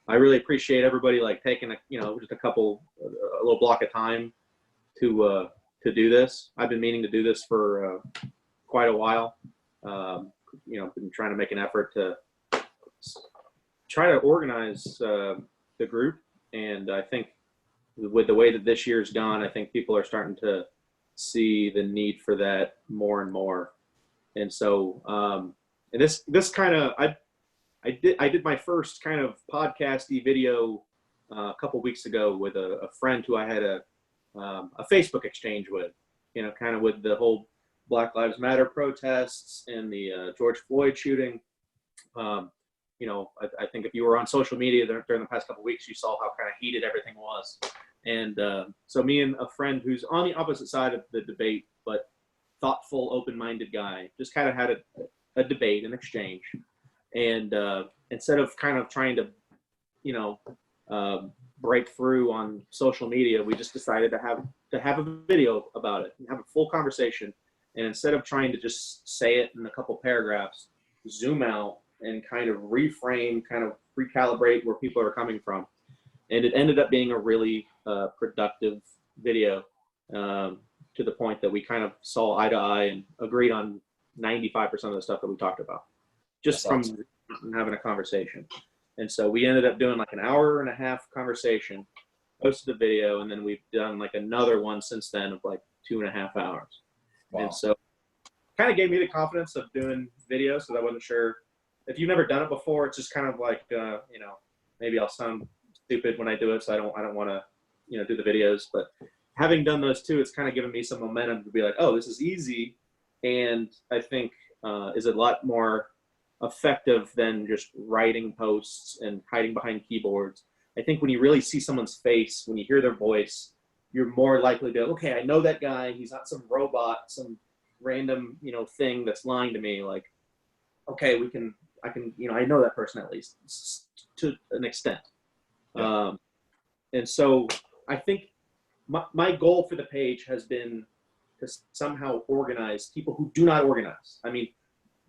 I really appreciate everybody like taking just a little block of time to do this. I've been meaning to do this for quite a while. Been trying to make an effort to try to organize the group, and I think with the way that this year's gone, I think people are starting to see the need for that more and more. And so, and this kind of I did my first kind of podcasty video a couple weeks ago with a friend who I had a Facebook exchange with, kind of with the whole Black Lives Matter protests and the George Floyd shooting. I think if you were on social media during the past couple of weeks, you saw how kind of heated everything was. And so me and a friend who's on the opposite side of the debate, but thoughtful, open-minded guy, just kind of had a debate, an exchange. And instead of kind of trying to, break through on social media, we just decided to have a video about it and have a full conversation. And instead of trying to just say it in a couple paragraphs, zoom out and kind of reframe, kind of recalibrate where people are coming from. And it ended up being a really productive video to the point that we kind of saw eye to eye and agreed on 95% of the stuff that we talked about, just from having a conversation. And so we ended up doing like an hour and a half conversation, posted the video, and then we've done like another one since then of like 2.5 hours. Wow. And so kind of gave me the confidence of doing videos, because I wasn't sure. If you've never done it before, it's just kind of like, maybe I'll sound stupid when I do it, so I don't want to, do the videos. But having done those two, it's kind of given me some momentum to be like, oh, this is easy, and I think is a lot more effective than just writing posts and hiding behind keyboards. I think when you really see someone's face, when you hear their voice, you're more likely to, okay, I know that guy. He's not some robot, some random, thing that's lying to me. Like, okay, I know that person at least to an extent. Yeah. And so I think my goal for the page has been to somehow organize people who do not organize. I mean,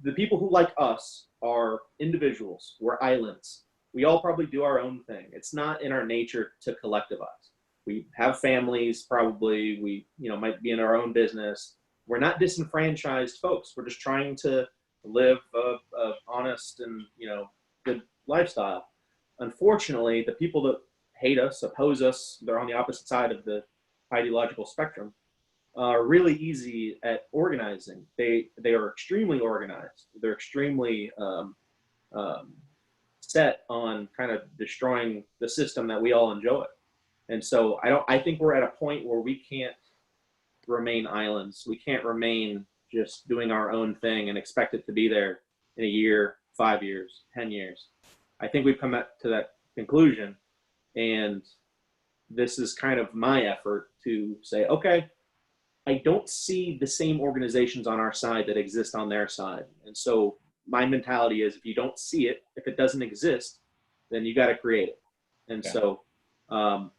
the people who like us are individuals. We're islands. We all probably do our own thing. It's not in our nature to collectivize. We have families, probably. We, might be in our own business. We're not disenfranchised folks. We're just trying to live a honest and, good lifestyle. Unfortunately, the people that hate us, oppose us, they're on the opposite side of the ideological spectrum, are really easy at organizing. They are extremely organized. They're extremely set on kind of destroying the system that we all enjoy. And so I think we're at a point where we can't remain islands. We can't remain just doing our own thing and expect it to be there in a year, 5 years, 10 years. I think we've come to that conclusion, and this is kind of my effort to say, okay, I don't see the same organizations on our side that exist on their side. And so my mentality is, if you don't see it, if it doesn't exist, then you got to create it. And so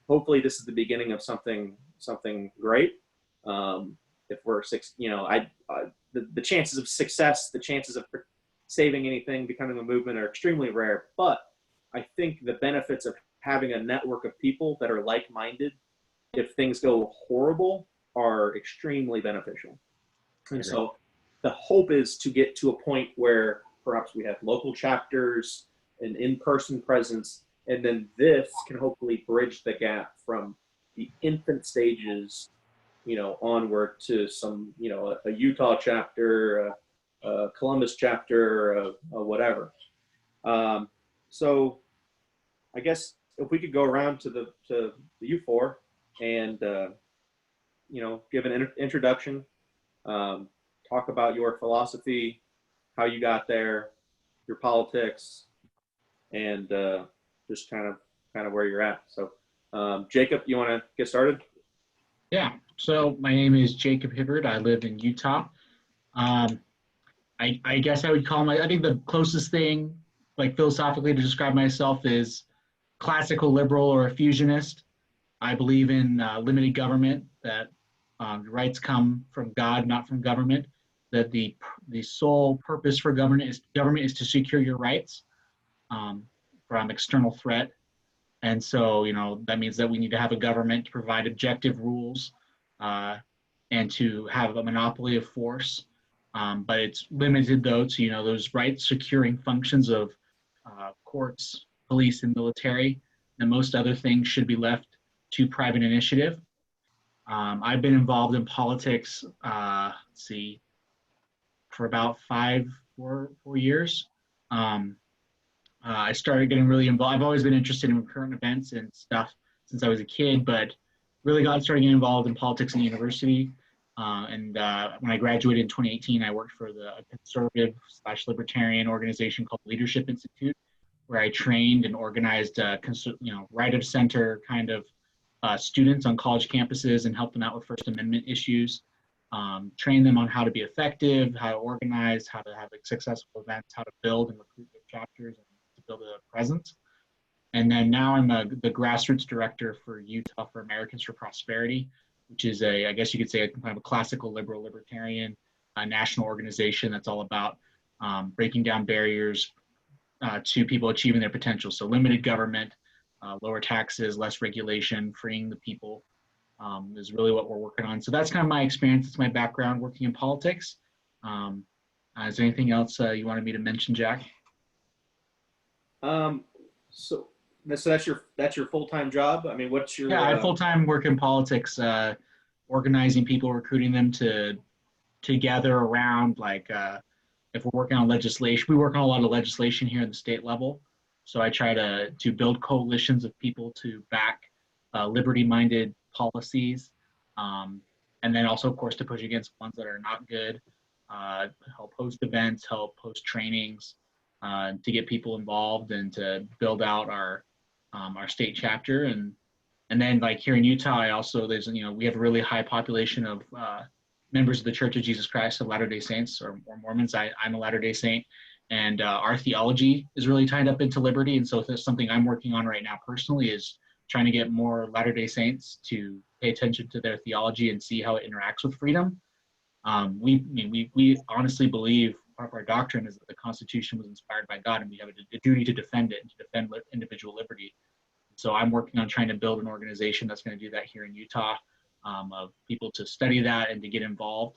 hopefully this is the beginning of something great. If we're the chances of success, the chances of saving anything, becoming a movement, are extremely rare. But I think the benefits of having a network of people that are like-minded, if things go horrible, are extremely beneficial. And so the hope is to get to a point where perhaps we have local chapters, an in-person presence, and then this can hopefully bridge the gap from the infant stages, onward to some, a Utah chapter, a Columbus chapter, whatever. So I guess if we could go around to the U4 and, give an introduction, talk about your philosophy, how you got there, your politics, and just kind of where you're at. So, Jacob, you want to get started? Yeah. So my name is Jacob Hibbard. I live in Utah. I guess I would call I think the closest thing, like philosophically, to describe myself is classical liberal or a fusionist. I believe in limited government, that rights come from God, not from government, that the sole purpose for government is to secure your rights from external threat. And so, that means that we need to have a government to provide objective rules and to have a monopoly of force. But it's limited, though, to, those rights securing functions of courts, police, and military. And most other things should be left to private initiative. I've been involved in politics, for about 4 years. I started getting really involved. I've always been interested in current events and stuff since I was a kid, but really started getting involved in politics in university. And when I graduated in 2018, I worked for the conservative/libertarian organization called Leadership Institute, where I trained and organized, right of center kind of students on college campuses and helped them out with First Amendment issues. Train them on how to be effective, how to organize, how to have successful events, how to build and recruit their chapters, and to build a presence. And then now I'm the grassroots director for Utah for Americans for Prosperity, which is I guess you could say, kind of a classical liberal libertarian national organization that's all about breaking down barriers to people achieving their potential. So limited government, lower taxes, less regulation, freeing the people. Is really what we're working on. So that's kind of my experience. It's my background working in politics. Is there anything else you wanted me to mention, Jack? So that's your full-time job? I mean, what's your... Yeah, I full-time work in politics, organizing people, recruiting them to gather around, if we're working on legislation, we work on a lot of legislation here at the state level. So I try to build coalitions of people to back liberty-minded policies, and then also, of course, to push against ones that are not good, help host events, help host trainings, to get people involved and to build out our state chapter. And then, like here in Utah, we have a really high population of members of the Church of Jesus Christ of Latter-day Saints or Mormons. I'm a Latter-day Saint, and our theology is really tied up into liberty. And so that's something I'm working on right now personally, is trying to get more Latter-day Saints to pay attention to their theology and see how it interacts with freedom. We honestly believe part of our doctrine is that the Constitution was inspired by God, and we have a duty to defend it and to defend individual liberty. So I'm working on trying to build an organization that's going to do that here in Utah, of people to study that and to get involved.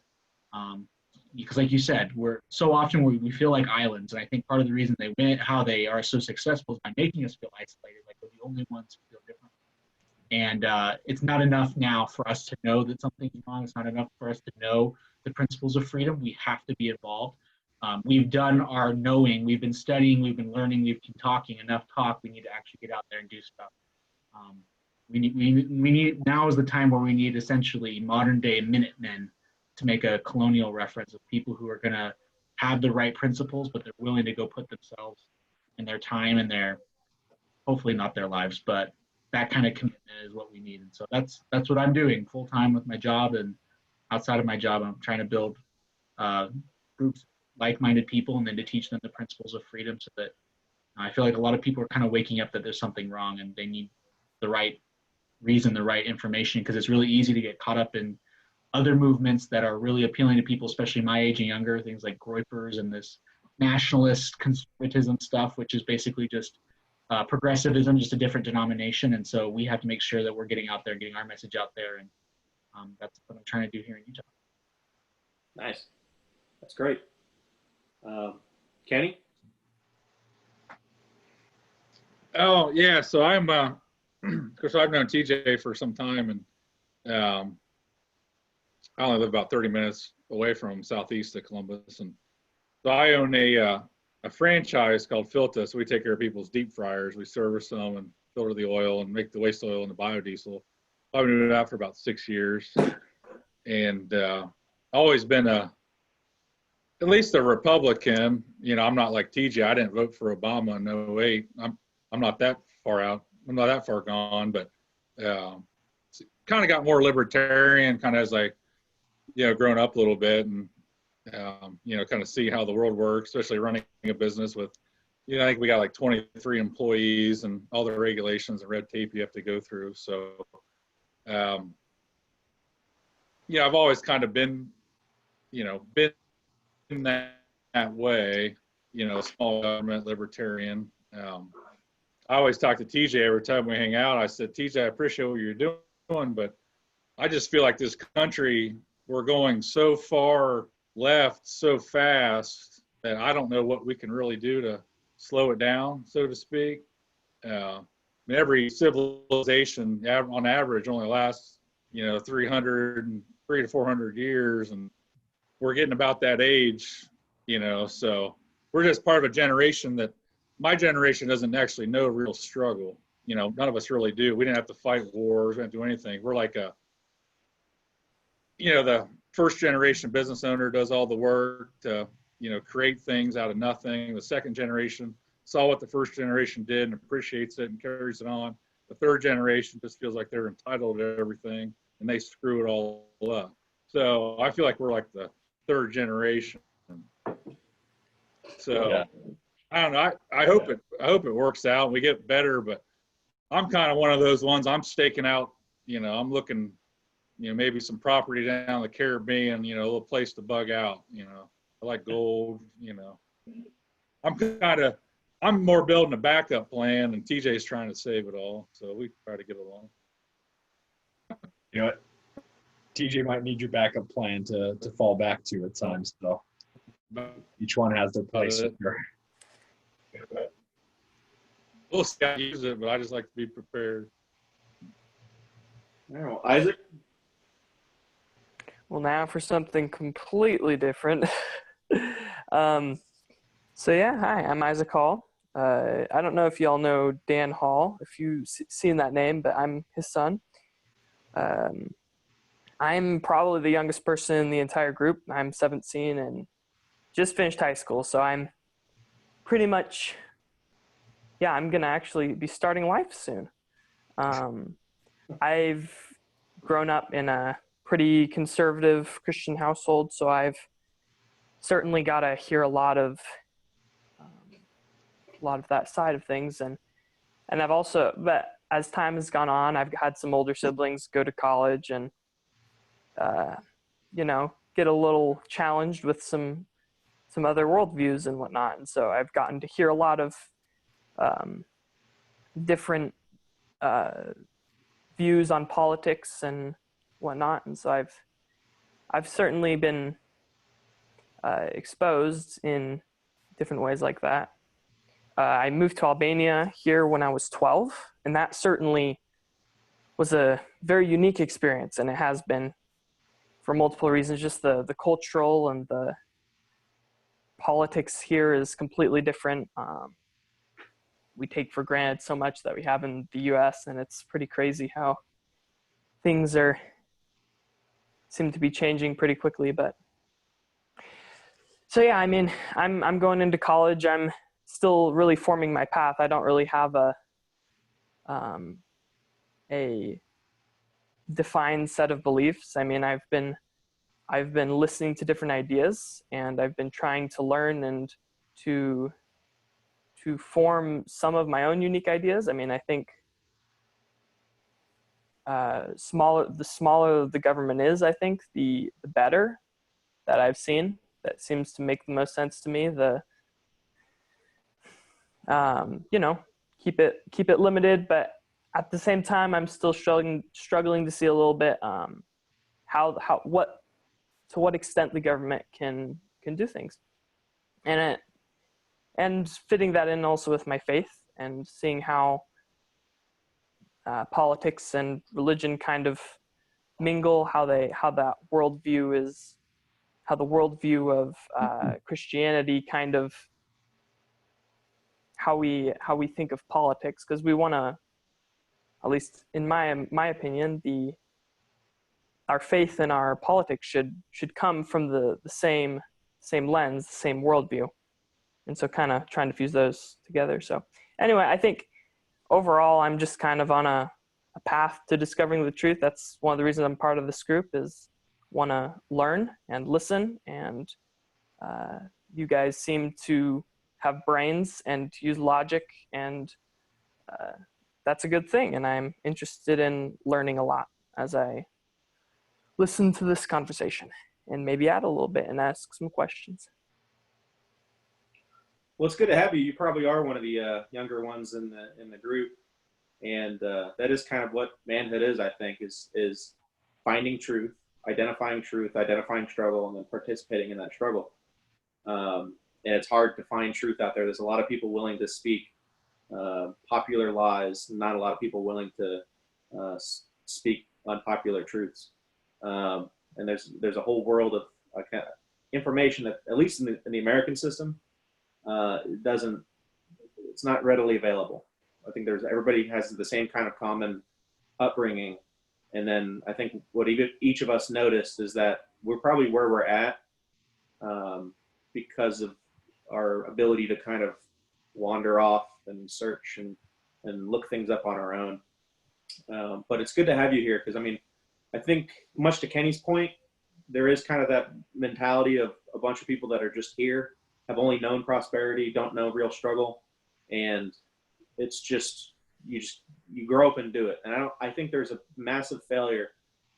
Because like you said, we're so often we feel like islands. And I think part of the reason how they are so successful is by making us feel isolated, like we're the only ones who feel different. And it's not enough now for us to know that something's wrong. It's not enough for us to know the principles of freedom. We have to be involved. We've done our knowing. We've been studying. We've been learning. We've been talking. Enough talk. We need to actually get out there and do stuff. We need now is the time where we need essentially modern day Minutemen to make a colonial reference of people who are going to have the right principles, but they're willing to go put themselves and their time and hopefully not their lives, but that kind of commitment is what we need. And so that's what I'm doing full time with my job, and outside of my job, I'm trying to build groups, like-minded people, and then to teach them the principles of freedom, so that I feel like a lot of people are kind of waking up that there's something wrong and they need the right reason, the right information, because it's really easy to get caught up in other movements that are really appealing to people, especially my age and younger, things like Groypers and this nationalist conservatism stuff, which is basically just progressivism, just a different denomination. And so we have to make sure that we're getting out there, getting our message out there. And that's what I'm trying to do here in Utah. Nice. That's great. Kenny? Oh, yeah. So I'm, of course, I've known TJ for some time, and I only live about 30 minutes away from southeast of Columbus. And so I own a franchise called Filta. So we take care of people's deep fryers. We service them and filter the oil and make the waste oil into biodiesel. I've been doing that for about 6 years, and always been at least a Republican. You know, I'm not like TJ. I didn't vote for Obama in 2008. I'm not that far out. I'm not that far gone, but kind of got more libertarian, kind of as I, grown up a little bit, and kind of see how the world works, especially running a business with, I think we got like 23 employees and all the regulations and red tape you have to go through. So, I've always kind of been in that way, small government, libertarian. I always talk to TJ every time we hang out. I said, TJ, I appreciate what you're doing, but I just feel like this country, we're going so far left so fast that I don't know what we can really do to slow it down, so to speak. Every civilization on average only lasts, 300 to 400 years, and we're getting about that age, so we're just part of a generation that my generation doesn't actually know real struggle. None of us really do. We didn't have to fight wars, we didn't do anything. We're like the first generation business owner does all the work to, create things out of nothing. The second generation saw what the first generation did and appreciates it and carries it on. The third generation just feels like they're entitled to everything and they screw it all up. So I feel like we're like the third generation. So yeah. I don't know. I hope it works out and we get better, but I'm kind of one of those ones. I'm staking out, I'm looking, maybe some property down the Caribbean, a little place to bug out, I like gold, I'm more building a backup plan and TJ's trying to save it all. So we try to get along. You know what? TJ might need your backup plan to fall back to at times. So each one has their place. We'll see how to use it, but I just like to be prepared. Now, Isaac? Well, now for something completely different. So yeah, hi, I'm Isaac Hall. I don't know if y'all know Dan Hall, if you've seen that name, but I'm his son. I'm probably the youngest person in the entire group. I'm 17 and just finished high school, so I'm pretty much, I'm going to actually be starting life soon. I've grown up in a pretty conservative Christian household, so I've certainly got to hear a lot of that side of things, and I've also, but as time has gone on, I've had some older siblings go to college and get a little challenged with some other worldviews and whatnot, and so I've gotten to hear a lot of different views on politics and whatnot, and so I've certainly been exposed in different ways like that. I moved to Albania here when I was 12, and that certainly was a very unique experience, and it has been for multiple reasons. Just the cultural and the politics here is completely different. We take for granted so much that we have in the US, and it's pretty crazy how things seem to be changing pretty quickly. But so yeah, I mean, I'm going into college. I'm still really forming my path. I don't really have a defined set of beliefs. I mean, I've been listening to different ideas, and I've been trying to learn and to form some of my own unique ideas. I mean, I think the smaller the government is, I think the better that I've seen. That seems to make the most sense to me. Keep it limited, but at the same time, I'm still struggling to see a little bit to what extent the government can do things, and fitting that in also with my faith and seeing how politics and religion kind of mingle, how the worldview of Christianity kind of how we think of politics, because we want to, at least in my opinion, our faith and our politics should come from the same lens, the same worldview, and so kind of trying to fuse those together. So anyway, I think overall I'm just kind of on a path to discovering the truth. That's one of the reasons I'm part of this group, is want to learn and listen, and you guys seem to have brains and use logic, and that's a good thing, and I'm interested in learning a lot as I listen to this conversation, and maybe add a little bit and ask some questions. Well, it's good to have you. You probably are one of the younger ones in the group, and that is kind of what manhood is. I think is finding truth, identifying struggle, and then participating in that struggle. And it's hard to find truth out there. There's a lot of people willing to speak popular lies, not a lot of people willing to speak unpopular truths. And there's a whole world of information that, at least in the American system, it's not readily available. I think everybody has the same kind of common upbringing, and then I think what each of us noticed is that we're probably where we're at because of our ability to kind of wander off and search and look things up on our own. But it's good to have you here, because I mean, I think much to Kenny's point, there is kind of that mentality of a bunch of people that are just here, have only known prosperity, don't know real struggle, and it's just you grow up and do it. And I think there's a massive failure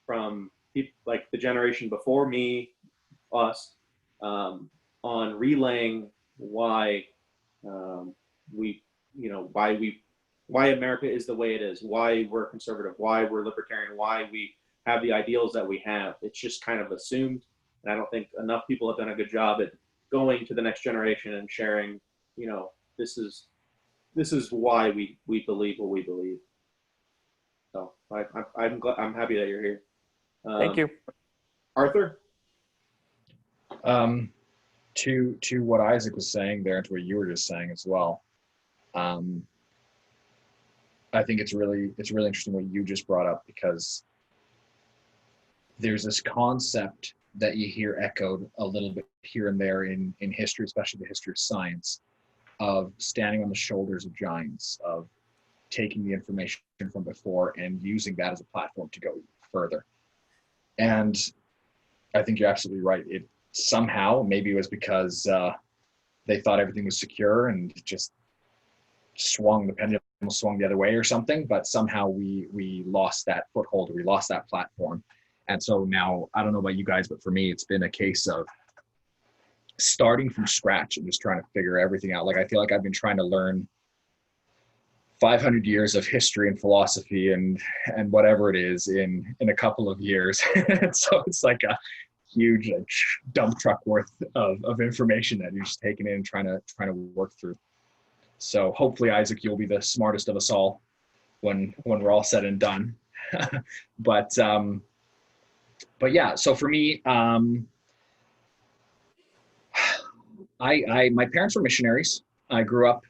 from people like the generation before me, us, on relaying why why America is the way it is, why we're conservative, why we're libertarian, why we have the ideals that we have. It's just kind of assumed, and I don't think enough people have done a good job at going to the next generation and sharing, this is why we believe what we believe. So I'm happy that you're here. Thank you. Arthur? To what Isaac was saying there, and to what you were just saying as well, I think it's really interesting what you just brought up, because there's this concept that you hear echoed a little bit here and there in history, especially the history of science, of standing on the shoulders of giants, of taking the information from before and using that as a platform to go further. And I think you're absolutely right. It somehow, maybe it was because they thought everything was secure and just the pendulum swung the other way or something, but somehow we lost that foothold, we lost that platform. And so now, I don't know about you guys, but for me, it's been a case of starting from scratch and just trying to figure everything out. Like, I feel like I've been trying to learn 500 years of history and philosophy and whatever it is in a couple of years. So it's like a huge dump truck worth of information that you're just taking in and trying to work through. So hopefully, Isaac, you'll be the smartest of us all when we're all said and done. But yeah, so for me, my parents were missionaries. I grew up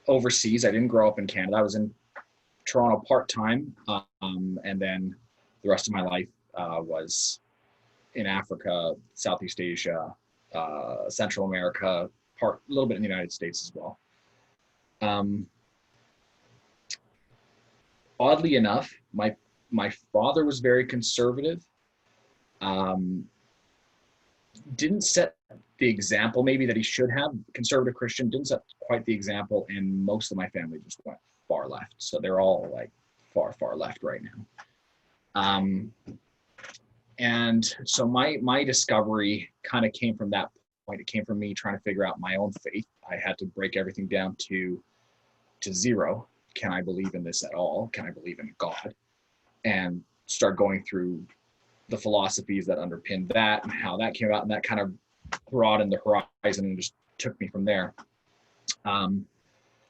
overseas. I didn't grow up in Canada. I was in Toronto part-time, and then the rest of my life was in Africa, Southeast Asia, Central America, a little bit in the United States as well. Oddly enough, my father was very conservative. Didn't set the example maybe that he should have. Conservative Christian, didn't set quite the example, and most of my family just went far left. So they're all like far left right now. And so my discovery kind of came from that point. It came from me trying to figure out my own faith. I had to break everything down to zero. Can I believe in this at all? Can I believe in God? And start going through the philosophies that underpin that and how that came about, and that kind of broadened the horizon and just took me from there.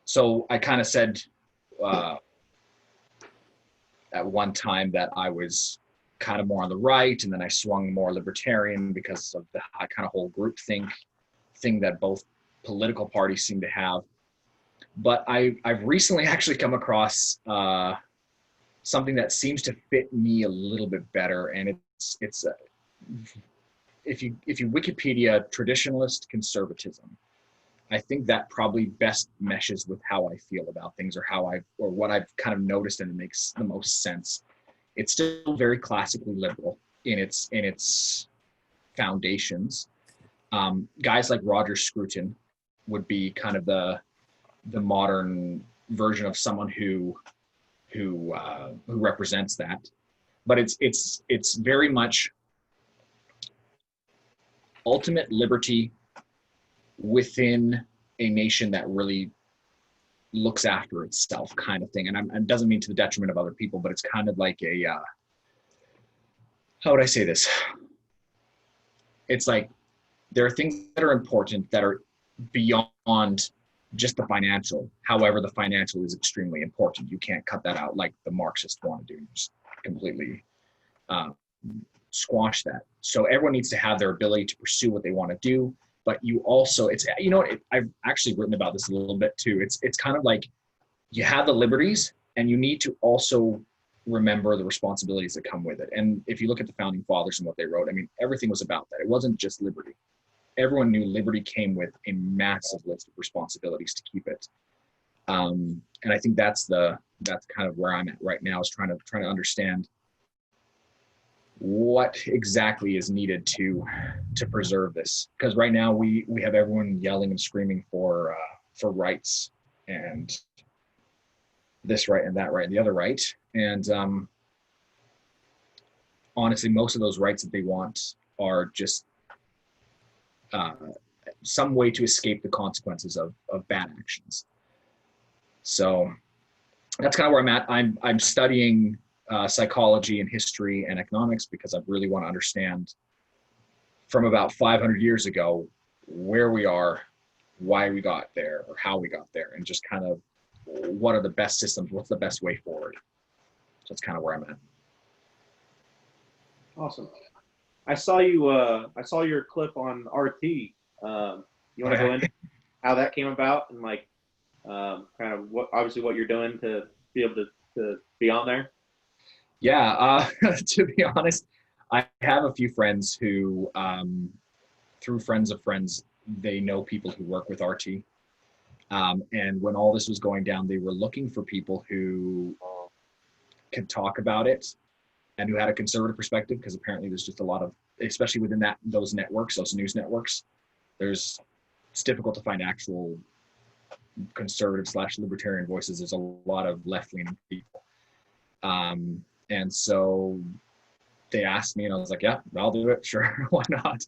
So I kind of said at one time that I was kind of more on the right, and then I swung more libertarian because of the kind of whole groupthink thing that both political parties seem to have. But I've recently actually come across something that seems to fit me a little bit better, and it's if you Wikipedia traditionalist conservatism, I think that probably best meshes with how I feel about things, or what I've kind of noticed, and it makes the most sense. It's still very classically liberal in its foundations. Guys like Roger Scruton would be kind of the modern version of someone who represents that, but it's very much ultimate liberty within a nation that really looks after itself, kind of thing. And it doesn't mean to the detriment of other people, but it's kind of like a, how would I say this? It's like there are things that are important that are beyond just the financial. However, the financial is extremely important. You can't cut that out like the Marxists want to do. Just completely squash that. So everyone needs to have their ability to pursue what they want to do. But you also, it's, you know, I've actually written about this a little bit too. It's kind of like you have the liberties and you need to also remember the responsibilities that come with it. And if you look at the founding fathers and what they wrote, I mean, everything was about that. It wasn't just liberty. Everyone knew liberty came with a massive list of responsibilities to keep it. And I think that's kind of where I'm at right now, is trying to understand what exactly is needed to preserve this. Because right now we have everyone yelling and screaming for rights and this right and that right and the other right. And honestly, most of those rights that they want are just some way to escape the consequences of bad actions. So that's kind of where I'm at. I'm studying psychology and history and economics because I really want to understand from about 500 years ago where we are, why we got there, or how we got there, and just kind of what are the best systems, what's the best way forward. So that's kind of where I'm at. Awesome. I saw your clip on RT. You want to go into how that came about and like kind of what you're doing to be able to be on there? Yeah, to be honest, I have a few friends who, through friends of friends, they know people who work with RT. And when all this was going down, they were looking for people who could talk about it and who had a conservative perspective, because apparently there's just a lot of, especially within those networks, those news networks, it's difficult to find actual conservative/libertarian voices. There's a lot of left-leaning people. And so they asked me and I was like, yeah, I'll do it. Sure. Why not?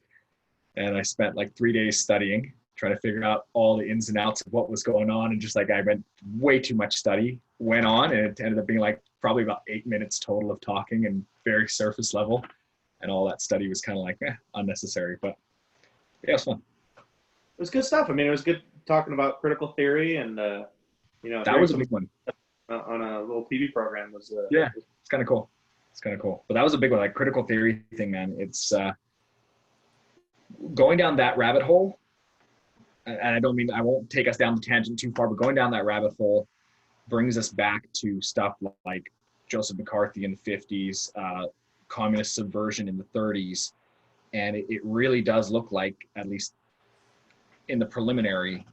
And I spent like 3 days studying, trying to figure out all the ins and outs of what was going on. And just like, I went way too much study went on, and it ended up being like probably about 8 minutes total of talking and very surface level. And all that study was kind of like unnecessary, but yeah, it was fun. It was good stuff. I mean, it was good talking about critical theory and, you know, that was a big one. On a little TV program was yeah, it's kind of cool. It's kind of cool. But that was a big one, like critical theory thing, man. It's going down that rabbit hole. And I won't take us down the tangent too far, but going down that rabbit hole brings us back to stuff like Joseph McCarthy in the 50s, communist subversion in the 30s. And it really does look like, at least in the preliminary,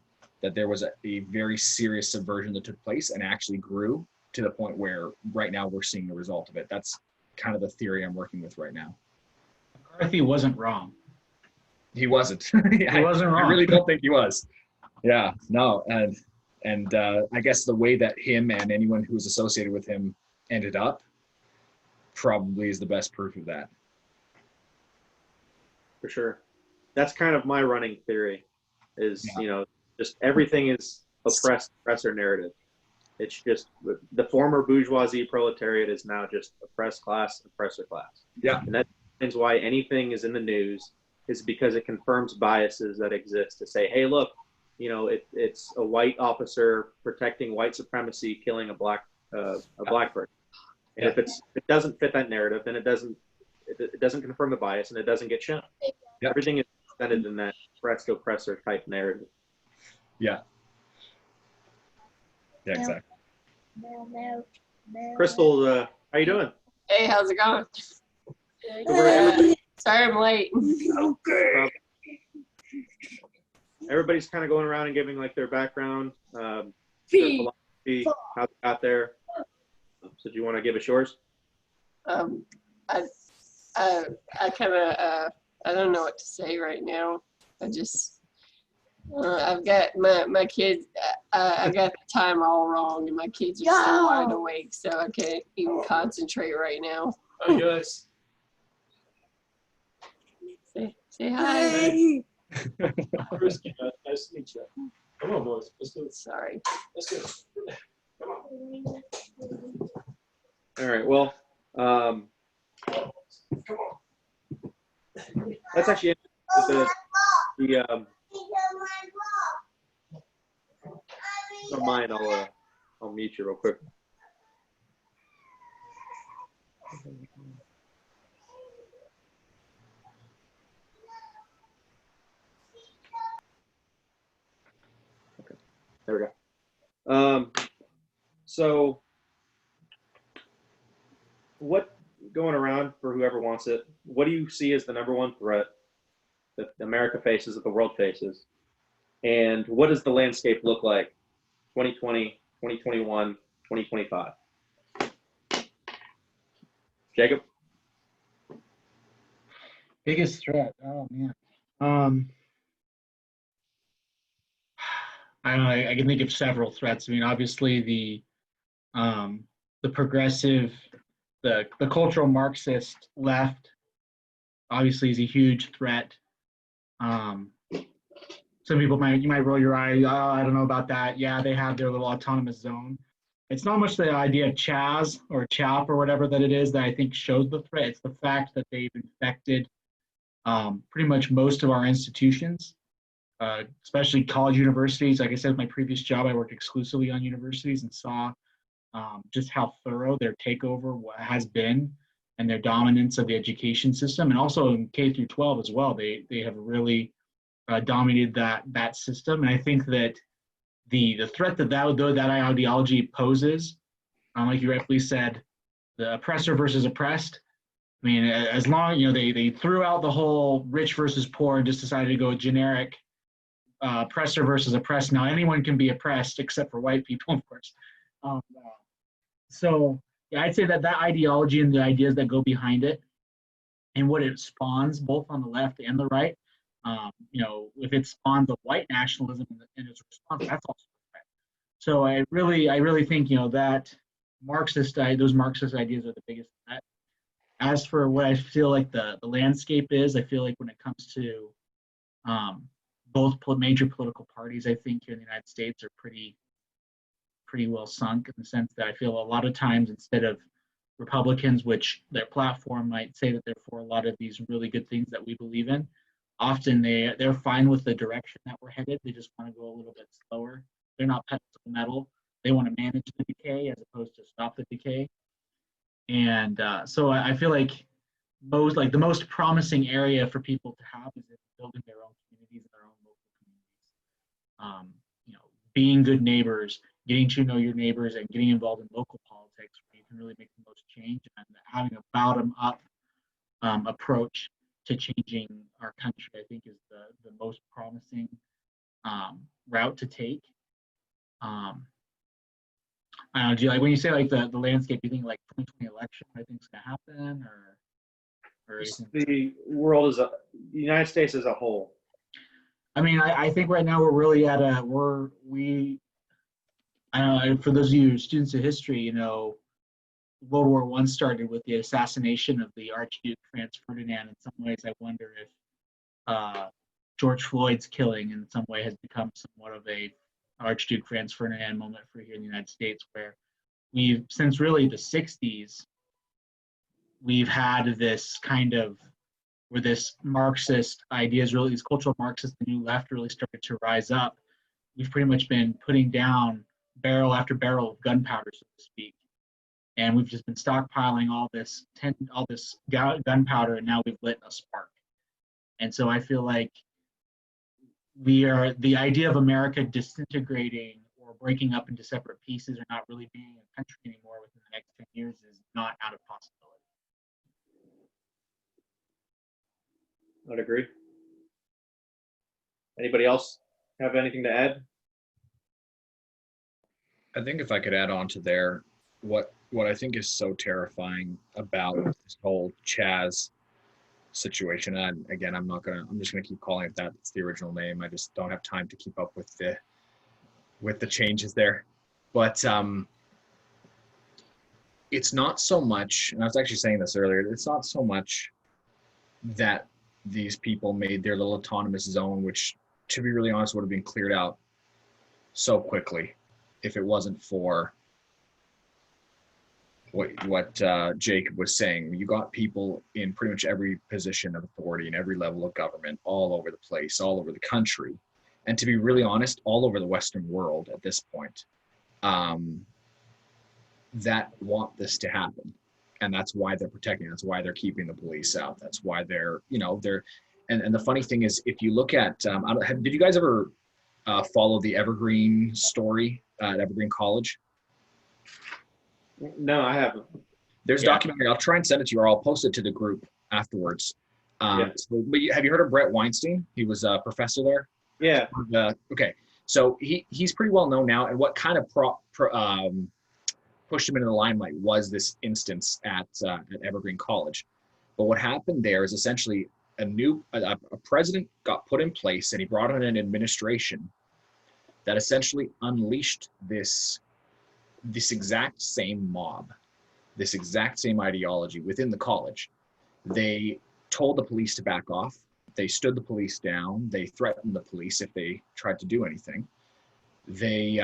that there was a very serious subversion that took place and actually grew to the point where right now we're seeing the result of it. That's kind of the theory I'm working with right now. McCarthy wasn't wrong. He wasn't. He wasn't wrong. I really don't think he was. Yeah, no. And I guess the way that him and anyone who was associated with him ended up probably is the best proof of that. For sure. That's kind of my running theory is, you know, just everything is oppressor narrative. It's just the former bourgeoisie proletariat is now just oppressed class, oppressor class. Yeah. And that explains why anything is in the news, is because it confirms biases that exist to say, hey, look, you know, it's a white officer protecting white supremacy, killing a black person. And if it doesn't fit that narrative, then it doesn't confirm the bias and it doesn't get shown. Yep. Everything is presented in that oppressed oppressor type narrative. Yeah. Yeah, exactly. Crystal, how you doing? Hey, how's it going? Sorry I'm late. Everybody's kind of going around and giving like their background, their philosophy, how they got there. So do you want to give us yours? I kind of I don't know what to say right now. I just I've got my kids. I got the time all wrong, and my kids are still wide awake, so I can't even concentrate right now. Oh yes. Say hi. Chris, nice to meet you. Come on, boys. Let's do it. Sorry. Let's do it. Come on. All right. Well, Come on. that's actually the don't mind. I'll mute you real quick. Okay. There we go. So what going around for whoever wants it, what do you see as the number one threat that America faces, that the world faces? And what does the landscape look like 2020, 2021, 2025? Jacob? Biggest threat. Oh man. I don't know. I can think of several threats. I mean, obviously the progressive, the cultural Marxist left, obviously, is a huge threat. Some people you might roll your eye. Oh, I don't know about that. Yeah, they have their little autonomous zone. It's not much the idea of Chaz or CHAP or whatever that it is that I think shows the threat. It's the fact that they've infected pretty much most of our institutions, especially college universities. Like I said, my previous job, I worked exclusively on universities and saw just how thorough their takeover has been and their dominance of the education system, and also in K through 12 as well. They have really dominated that system, and I think that the threat that ideology poses, like you rightfully said, the oppressor versus oppressed. I mean, as long they threw out the whole rich versus poor and just decided to go generic oppressor versus oppressed. Now anyone can be oppressed except for white people, of course. So yeah, I'd say that ideology and the ideas that go behind it and what it spawns, both on the left and the right. If it spawns a white nationalism in its response, that's also a threat. So I really think that those Marxist ideas are the biggest threat. As for what I feel like the landscape is, I feel like when it comes to both major political parties, I think here in the United States are pretty well sunk, in the sense that I feel a lot of times, instead of Republicans, which their platform might say that they're for a lot of these really good things that we believe in, often they're fine with the direction that we're headed. They just want to go a little bit slower. They're not pedal to the metal. They want to manage the decay as opposed to stop the decay. And so I feel like the most promising area for people to have is in building their own communities and their own local communities. Being good neighbors, getting to know your neighbors, and getting involved in local politics where you can really make the most change, and having a bottom-up approach to changing our country, I think, is the most promising route to take. I don't know, do you, like, when you say like the landscape, you think like 2020 election, I think is gonna happen, or The world the United States as a whole. I mean, I think right now we're really at I don't know, for those of you students of history, World War I started with the assassination of the Archduke Franz Ferdinand. In some ways, I wonder if George Floyd's killing in some way has become somewhat of a Archduke Franz Ferdinand moment for here in the United States, where we've, since really the 60s, we've had this kind of, where this Marxist ideas, really these cultural Marxists, the new left, really started to rise up. We've pretty much been putting down barrel after barrel of gunpowder, so to speak. And we've just been stockpiling all this gunpowder, and now we've lit a spark. And so I feel like the idea of America disintegrating or breaking up into separate pieces or not really being a country anymore within the next 10 years is not out of possibility. I'd agree. Anybody else have anything to add? I think if I could add on to there, what I think is so terrifying about this whole Chaz situation, and again, I'm just gonna keep calling it that. It's the original name. I just don't have time to keep up with the changes there. But it's not so much, and I was actually saying this earlier, it's not so much that these people made their little autonomous zone, which, to be really honest, would have been cleared out so quickly if it wasn't for what Jacob was saying. You got people in pretty much every position of authority in every level of government, all over the place, all over the country, and to be really honest, all over the Western world at this point, that want this to happen. And that's why they're protecting. That's why they're keeping the police out. That's why they're, and the funny thing is, if you look at, did you guys ever follow the Evergreen story at Evergreen College? No, I haven't. There's a documentary. I'll try and send it to you, or I'll post it to the group afterwards. But have you heard of Brett Weinstein? He was a professor there. Yeah. Okay. So he's pretty well known now. And what kind of pushed him into the limelight was this instance at Evergreen College. But what happened there is essentially a president got put in place, and he brought in an administration that essentially unleashed this exact same mob, this exact same ideology within the college. They told the police to back off. They stood the police down. They threatened the police if they tried to do anything. They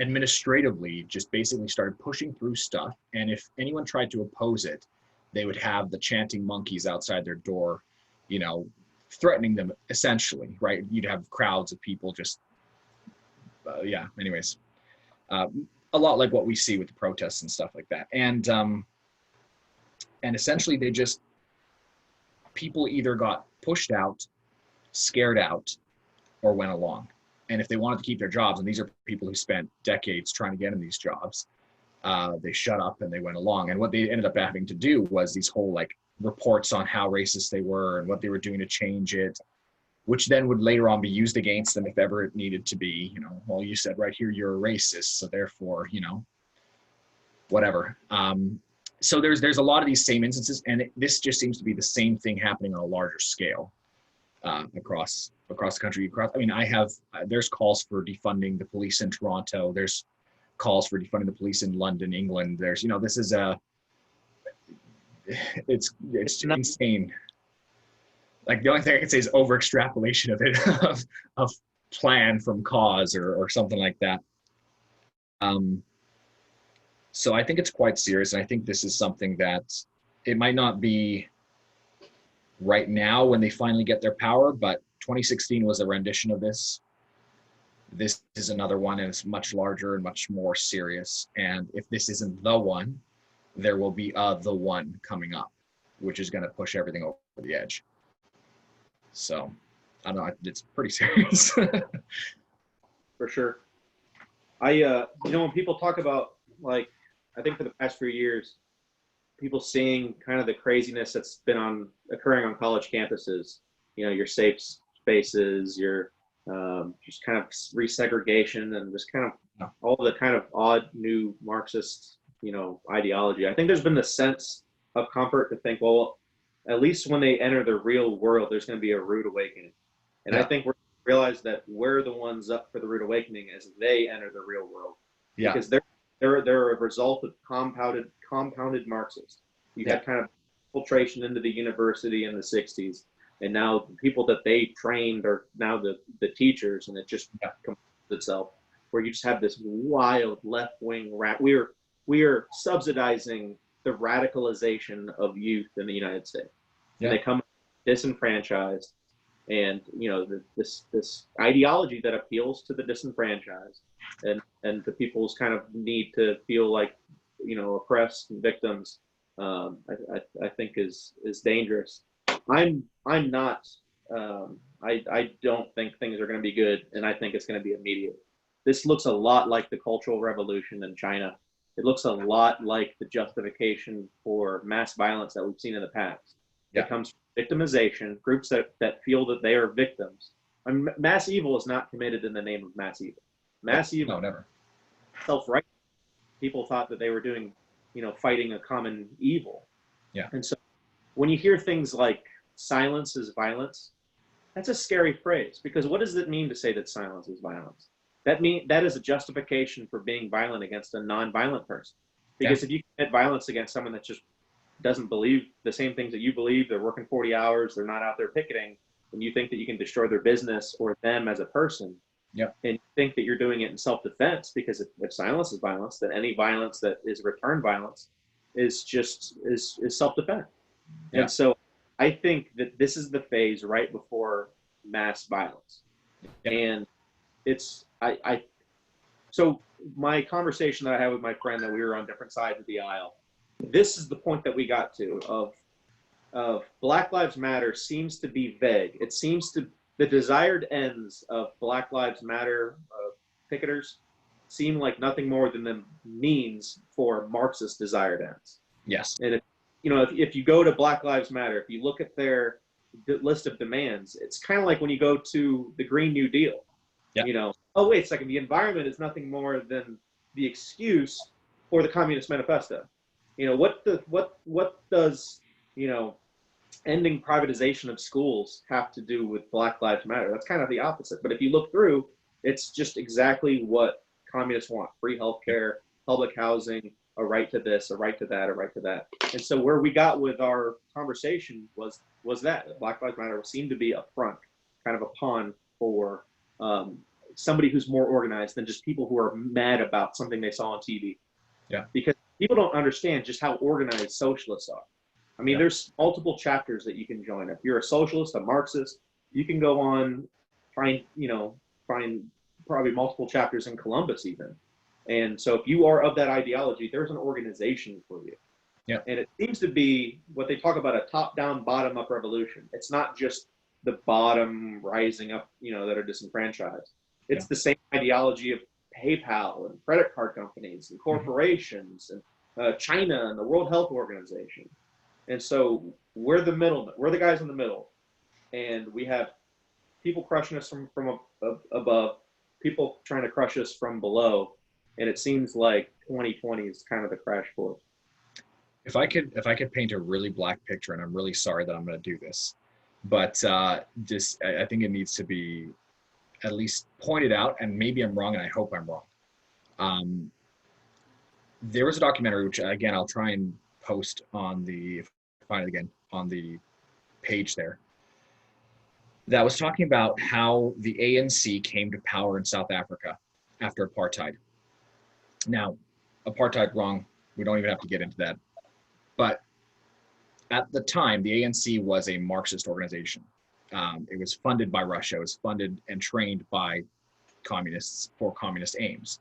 administratively just basically started pushing through stuff. And if anyone tried to oppose it, they would have the chanting monkeys outside their door, threatening them essentially, right? You'd have crowds of people just, anyways. A lot like what we see with the protests and stuff like that. And essentially people either got pushed out, scared out, or went along. And if they wanted to keep their jobs, and these are people who spent decades trying to get in these jobs, they shut up and they went along. And what they ended up having to do was these whole reports on how racist they were and what they were doing to change it, which then would later on be used against them if ever it needed to be, well, you said right here you're a racist, so therefore, whatever. So there's a lot of these same instances, and this just seems to be the same thing happening on a larger scale across the country. There's calls for defunding the police in Toronto. There's calls for defunding the police in London, England. There's, this is it's insane. The only thing I can say is over extrapolation of it, of plan from cause or something like that. So I think it's quite serious. And I think this is something that it might not be right now when they finally get their power, but 2016 was a rendition of this. This is another one, and it's much larger and much more serious. And if this isn't the one, there will be the one coming up, which is going to push everything over the edge. So I don't know, it's pretty serious. For sure. When people talk about, I think for the past few years, people seeing kind of the craziness that's been occurring on college campuses, your safe spaces, your just kind of resegregation, and just kind of all the kind of odd new Marxist, ideology. I think there's been the sense of comfort to think, well, at least when they enter the real world, there's going to be a rude awakening. And I think we're realize that we're the ones up for the rude awakening as they enter the real world. Yeah. Because they're a result of compounded Marxists. You had kind of infiltration into the university in the 60s, and now the people that they trained are now the teachers, and it just completes itself, where you just have this wild left-wing we are subsidizing the radicalization of youth in the United States. Yeah. And they come disenfranchised, and this ideology that appeals to the disenfranchised and the people's kind of need to feel like oppressed and victims, I think is dangerous. I'm not. I don't think things are going to be good, and I think it's going to be immediate. This looks a lot like the Cultural Revolution in China. It looks a lot like the justification for mass violence that we've seen in the past. Yeah. It comes from victimization, groups that feel that they are victims. Mass evil is not committed in the name of mass evil. Mass evil, never. Self-righteous. People thought that they were doing, fighting a common evil. Yeah. And so when you hear things like silence is violence, that's a scary phrase, because what does it mean to say that silence is violence? That is a justification for being violent against a non-violent person. Because if you commit violence against someone that's just doesn't believe the same things that you believe, they're working 40 hours, they're not out there picketing, and you think that you can destroy their business or them as a person, Yep. and you think that you're doing it in self-defense, because if silence is violence, then any violence that is return violence is self-defense. Yeah. And so I think that this is the phase right before mass violence. Yeah. And it's so my conversation that I had with my friend, that we were on different sides of the aisle, this is the point that we got to of Black Lives Matter seems to be vague. It seems to, the desired ends of Black Lives Matter picketers seem like nothing more than the means for Marxist desired ends. Yes. And if you go to Black Lives Matter, if you look at their list of demands, it's kind of like when you go to the Green New Deal. Yeah. Oh wait a second, the environment is nothing more than the excuse for the Communist Manifesto. What does ending privatization of schools have to do with Black Lives Matter? That's kind of the opposite. But if you look through, it's just exactly what communists want: free healthcare, public housing, a right to this, a right to that, a right to that. And so where we got with our conversation was that Black Lives Matter seemed to be a front, kind of a pawn for somebody who's more organized than just people who are mad about something they saw on TV. Yeah. Because people don't understand just how organized socialists are. I mean, there's multiple chapters that you can join. If you're a socialist, a Marxist, you can go on, find probably multiple chapters in Columbus even. And so if you are of that ideology, there's an organization for you. Yeah. And it seems to be what they talk about, a top-down, bottom-up revolution. It's not just the bottom rising up, that are disenfranchised. It's the same ideology of PayPal and credit card companies and corporations and China and the World Health Organization. And so we're the middlemen. We're the guys in the middle. And we have people crushing us from above, people trying to crush us from below. And it seems like 2020 is kind of the crash course. If I could paint a really black picture, and I'm really sorry that I'm going to do this, but I think it needs to be at least pointed out, and maybe I'm wrong, and I hope I'm wrong. There was a documentary, which again, I'll try and post on if I find it again, on the page there, that was talking about how the ANC came to power in South Africa after apartheid. Now, apartheid, wrong. We don't even have to get into that. But at the time, the ANC was a Marxist organization. It was funded by Russia. It was funded and trained by communists for communist aims.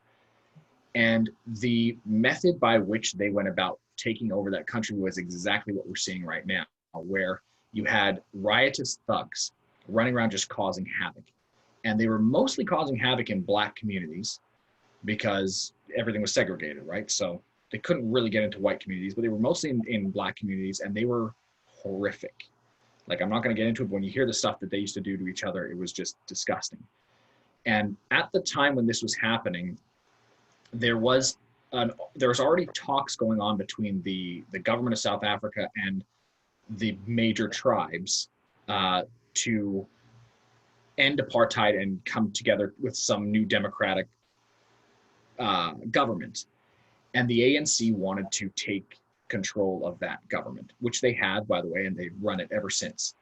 And the method by which they went about taking over that country was exactly what we're seeing right now, where you had riotous thugs running around just causing havoc. And they were mostly causing havoc in black communities because everything was segregated, right? So they couldn't really get into white communities, but they were mostly in black communities, and they were horrific. Like, I'm not going to get into it, but when you hear the stuff that they used to do to each other, it was just disgusting. And at the time when this was happening, there was already talks going on between the government of South Africa and the major tribes to end apartheid and come together with some new democratic government. And the ANC wanted to take control of that government, which they had, by the way, and they've run it ever since.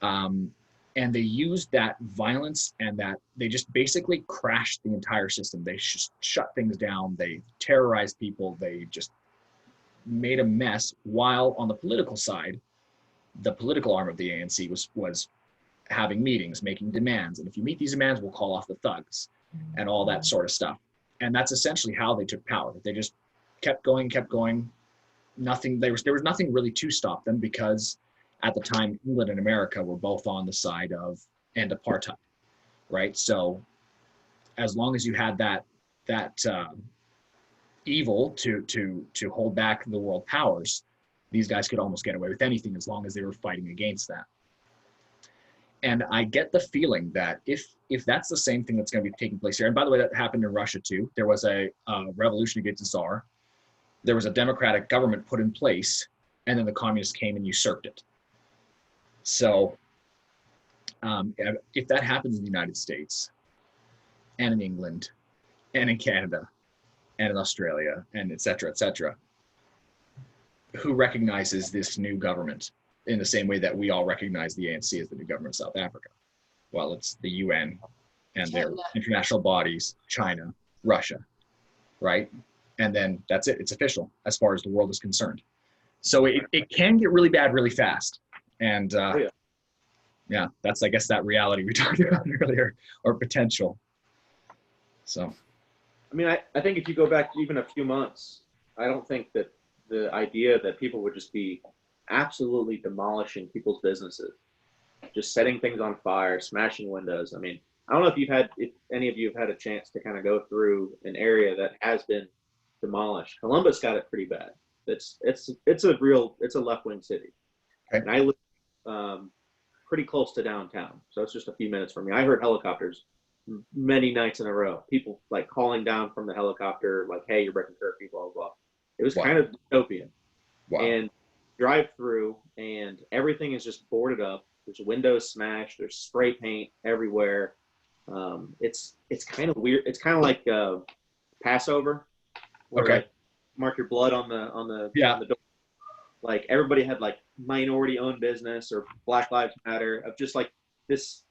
And they used that violence and that they just basically crashed the entire system. They just shut things down. They terrorized people. They just made a mess, while on the political side, the political arm of the ANC was having meetings, making demands. And if you meet these demands, we'll call off the thugs and all that sort of stuff. And that's essentially how they took power. They just kept going. There was nothing really to stop them, because at the time, England and America were both on the side of end apartheid, right? So as long as you had that evil to hold back the world powers, these guys could almost get away with anything as long as they were fighting against that. And I get the feeling that if that's the same thing that's going to be taking place here, and by the way, that happened in Russia too. There was a revolution against the Tsar. There was a democratic government put in place, and then the communists came and usurped it. So if that happens in the United States, and in England, and in Canada, and in Australia, and et cetera, who recognizes this new government in the same way that we all recognize the ANC as the new government of South Africa? Well, it's the UN and their China. international bodies, China, Russia, right? And then that's it. It's official as far as the world is concerned. So it can get really bad really fast. And yeah, that's, I guess, that reality we talked about earlier, or potential. So. I mean, I think if you go back even a few months, I don't think that the idea that people would just be absolutely demolishing people's businesses, just setting things on fire, smashing windows. I mean, I don't know if any of you have had a chance to kind of go through an area that has been demolished. Columbus got it pretty bad. It's a left-wing city, Okay. and I live pretty close to downtown, so it's just a few minutes from me. I heard helicopters many nights in a row. People like calling down from the helicopter, like, "Hey, you're breaking curfew," blah blah blah. It was kind of dystopian. Wow. And drive through, and everything is just boarded up. There's windows smashed. There's spray paint everywhere. It's kind of weird. It's kind of like Passover, where Okay. like mark your blood on the on the door. Like everybody had like minority-owned business or Black Lives Matter, of just like this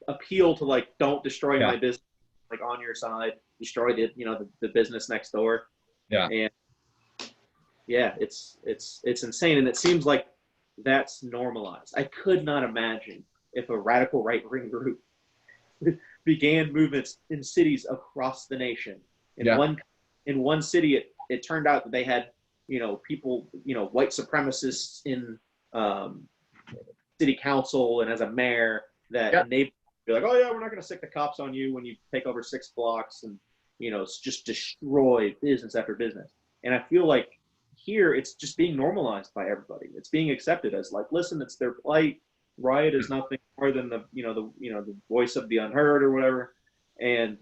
appeal to like, don't destroy my business, like on your side, destroy the business next door. Yeah. And yeah, it's insane, and it seems like that's normalized. I could not imagine if a radical right-wing group began movements in cities across the nation. In one city, it turned out that they had people, white supremacists in city council and as a mayor that enabled be like, oh yeah, we're not going to stick the cops on you when you take over 6 blocks and just destroy business after business. And I feel like here it's just being normalized by everybody. It's being accepted as like, listen, it's their plight. Riot is nothing more than the voice of the unheard or whatever. And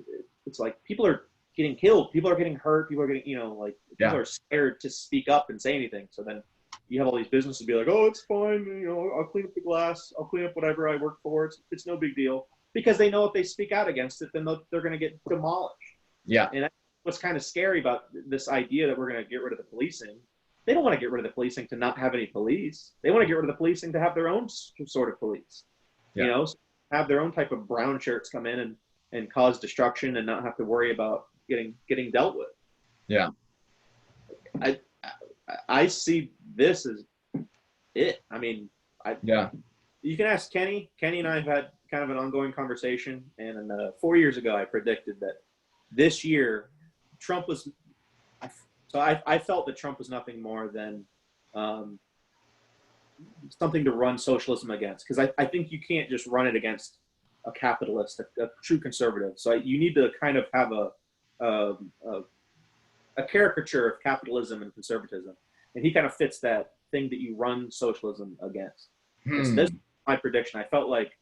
it's like people are getting killed, people are getting hurt, people are getting people are scared to speak up and say anything. So then you have all these businesses be like, oh, it's fine, I'll clean up the glass, I'll clean up whatever I work for, it's no big deal, because they know if they speak out against it, then they're going to get demolished. Yeah. And that's what's kind of scary about this idea that we're going to get rid of the policing. They don't want to get rid of the policing to not have any police. They want to get rid of the policing to have their own sort of police. Have their own type of brown shirts come in and cause destruction and not have to worry about getting dealt with. Yeah. I see this as it. I mean, you can ask Kenny. Kenny and I have had kind of an ongoing conversation, and 4 years ago, I predicted that this year, Trump was. So I felt that Trump was nothing more than something to run socialism against, because I think you can't just run it against a capitalist, a true conservative. So you need to kind of have a caricature of capitalism and conservatism, and he kind of fits that thing that you run socialism against. So this is my prediction. I felt like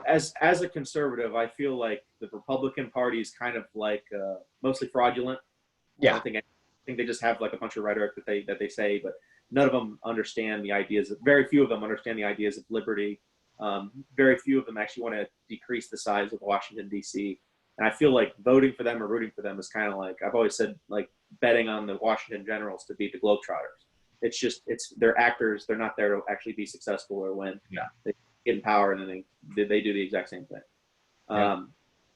as a conservative, I feel like the Republican Party is kind of like mostly fraudulent. Yeah. I think they just have like a bunch of rhetoric that they say, but none of them understand the ideas. Very few of them understand the ideas of liberty. Very few of them actually want to decrease the size of Washington, D.C. And I feel like voting for them or rooting for them is kind of like, I've always said, like betting on the Washington Generals to beat the Globetrotters. They're actors. They're not there to actually be successful or win. Yeah. They get in power and then they do the exact same thing.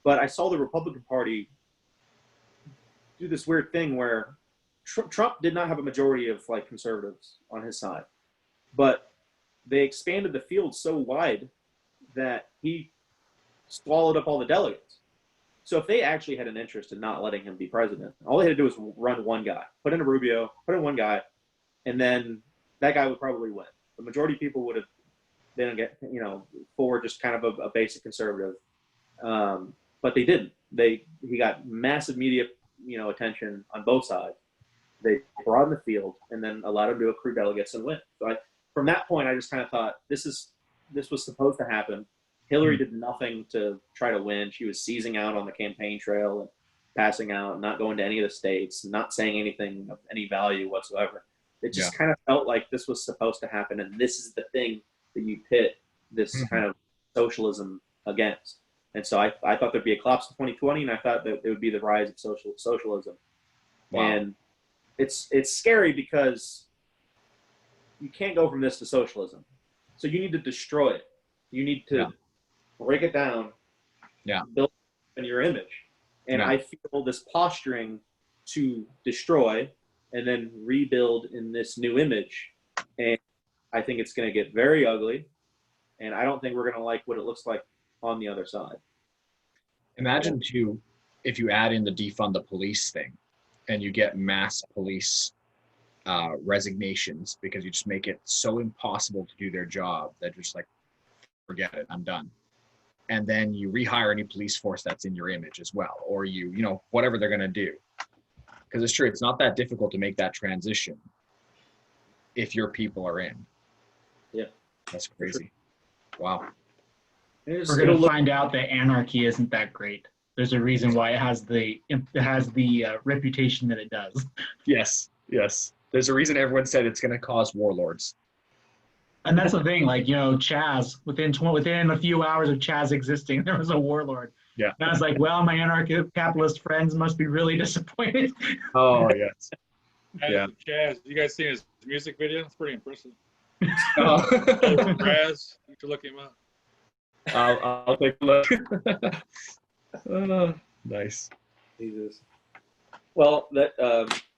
But I saw the Republican Party do this weird thing where Trump did not have a majority of like conservatives on his side, but they expanded the field so wide that he swallowed up all the delegates. So if they actually had an interest in not letting him be president, all they had to do was run one guy, put in a Rubio, put in one guy, and then that guy would probably win. The majority of people would have then get for just kind of a basic conservative, but they didn't. He got massive media attention on both sides. They broadened the field and then allowed him to accrue delegates and win. So from that point, I just kind of thought this was supposed to happen. Hillary did nothing to try to win. She was seizing out on the campaign trail and passing out, not going to any of the states, not saying anything of any value whatsoever. It just kind of felt like this was supposed to happen, and this is the thing that you pit this kind of socialism against. And so I thought there'd be a collapse in 2020, and I thought that it would be the rise of socialism. Wow. And it's scary because you can't go from this to socialism. So you need to destroy it. You need to break it down, build in your image. And I feel this posturing to destroy and then rebuild in this new image. And I think it's going to get very ugly. And I don't think we're going to like what it looks like on the other side. Imagine too, if you add in the defund the police thing and you get mass police resignations because you just make it so impossible to do their job that you're just like, forget it, I'm done. And then you rehire any police force that's in your image as well, or you know, whatever they're going to do. Because it's true, it's not that difficult to make that transition if your people are in. Yeah. That's crazy. Wow. We're going to find out that anarchy isn't that great. There's a reason why it has the reputation that it does. Yes, yes. There's a reason everyone said it's going to cause warlords. And that's the thing, like, you know, Chaz, within a few hours of Chaz existing, there was a warlord. Yeah. And I was like, well, my anarcho-capitalist friends must be really disappointed. Oh, yes. Yeah. Chaz, you guys seen his music video? It's pretty impressive. Oh. Raz, you should look him up. I'll take a look. Nice. Jesus. Well, that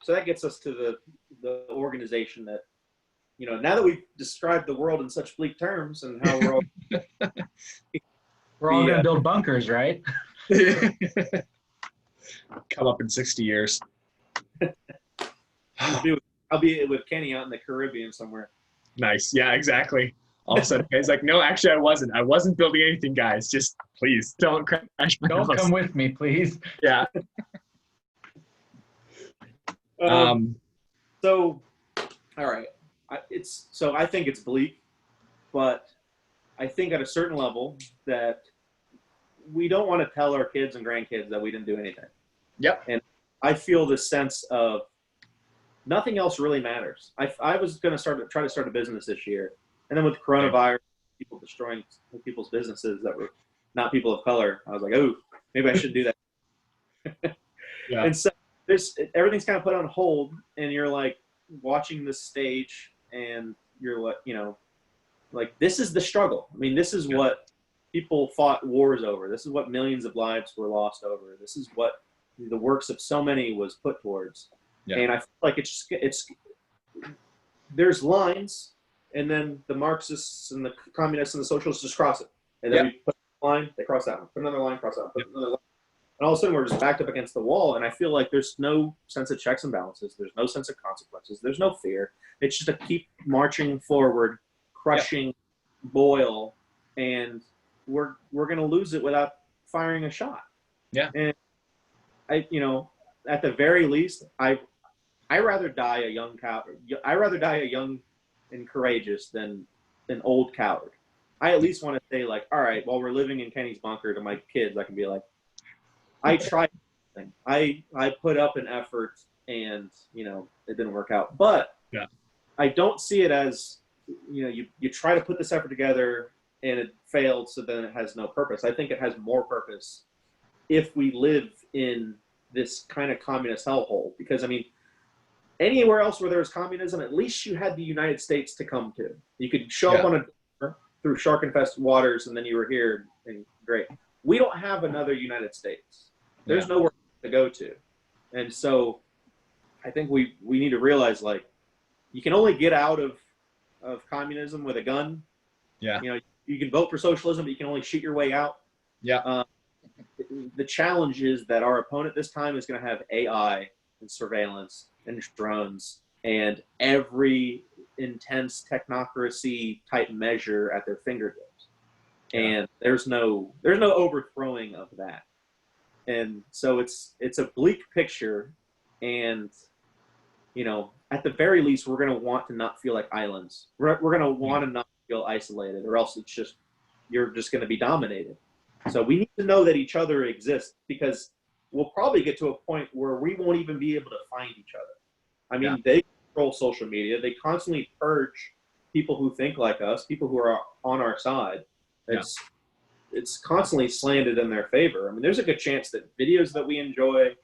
so that gets us to the organization that, you know, now that we've described the world in such bleak terms and how we're all We're all going to build bunkers, right? Come up in 60 years. I'll be with Kenny out in the Caribbean somewhere. Nice. Yeah, exactly. All of a sudden, it's like, no, actually, I wasn't building anything, guys. Just please don't crash my Don't house. come with me, please. Yeah. So, all right. I think it's bleak, but I think at a certain level that we don't want to tell our kids and grandkids that we didn't do anything. Yep. And I feel this sense of nothing else really matters. I was going to try to start a business this year. And then with coronavirus, people destroying people's businesses that were not people of color, I was like, oh, maybe I should do that. Yeah. And so everything's kind of put on hold, and you're like watching this stage, and you're like, you know, like this is the struggle. I mean, this is what people fought wars over. This is what millions of lives were lost over. This is what the works of so many was put towards. Yeah. And I feel like it's there's lines. And then the Marxists and the communists and the socialists just cross it. And then we put a line, they cross that one. Put another line, cross that one. Put another line. And all of a sudden, we're just backed up against the wall. And I feel like there's no sense of checks and balances. There's no sense of consequences. There's no fear. It's just a keep marching forward, crushing boil. And we're going to lose it without firing a shot. Yeah. And at the very least, I rather die a young coward. I rather die a young and courageous than an old coward. I at least want to say, like, all right, while we're living in Kenny's bunker, to my kids, I can be like, I tried something. I put up an effort, and it didn't work out. But I don't see it as you try to put this effort together and it failed, so then it has no purpose. I think it has more purpose if we live in this kind of communist hellhole. Because anywhere else where there was communism, at least you had the United States to come to. You could show up on a door through shark-infested waters, and then you were here, and great. We don't have another United States. There's nowhere to go to. And so I think we need to realize, like, you can only get out of communism with a gun. Yeah. You can vote for socialism, but you can only shoot your way out. Yeah. The challenge is that our opponent this time is going to have AI and surveillance and drones and every intense technocracy type measure at their fingertips. And there's no overthrowing of that. And so it's a bleak picture, and at the very least we're going to want to not feel like islands. We're going to want to not feel isolated, or else you're just going to be dominated. So we need to know that each other exists, because we'll probably get to a point where we won't even be able to find each other. They control social media. They constantly purge people who think like us, people who are on our side. It's constantly slanted in their favor. There's a good chance that videos that we enjoy,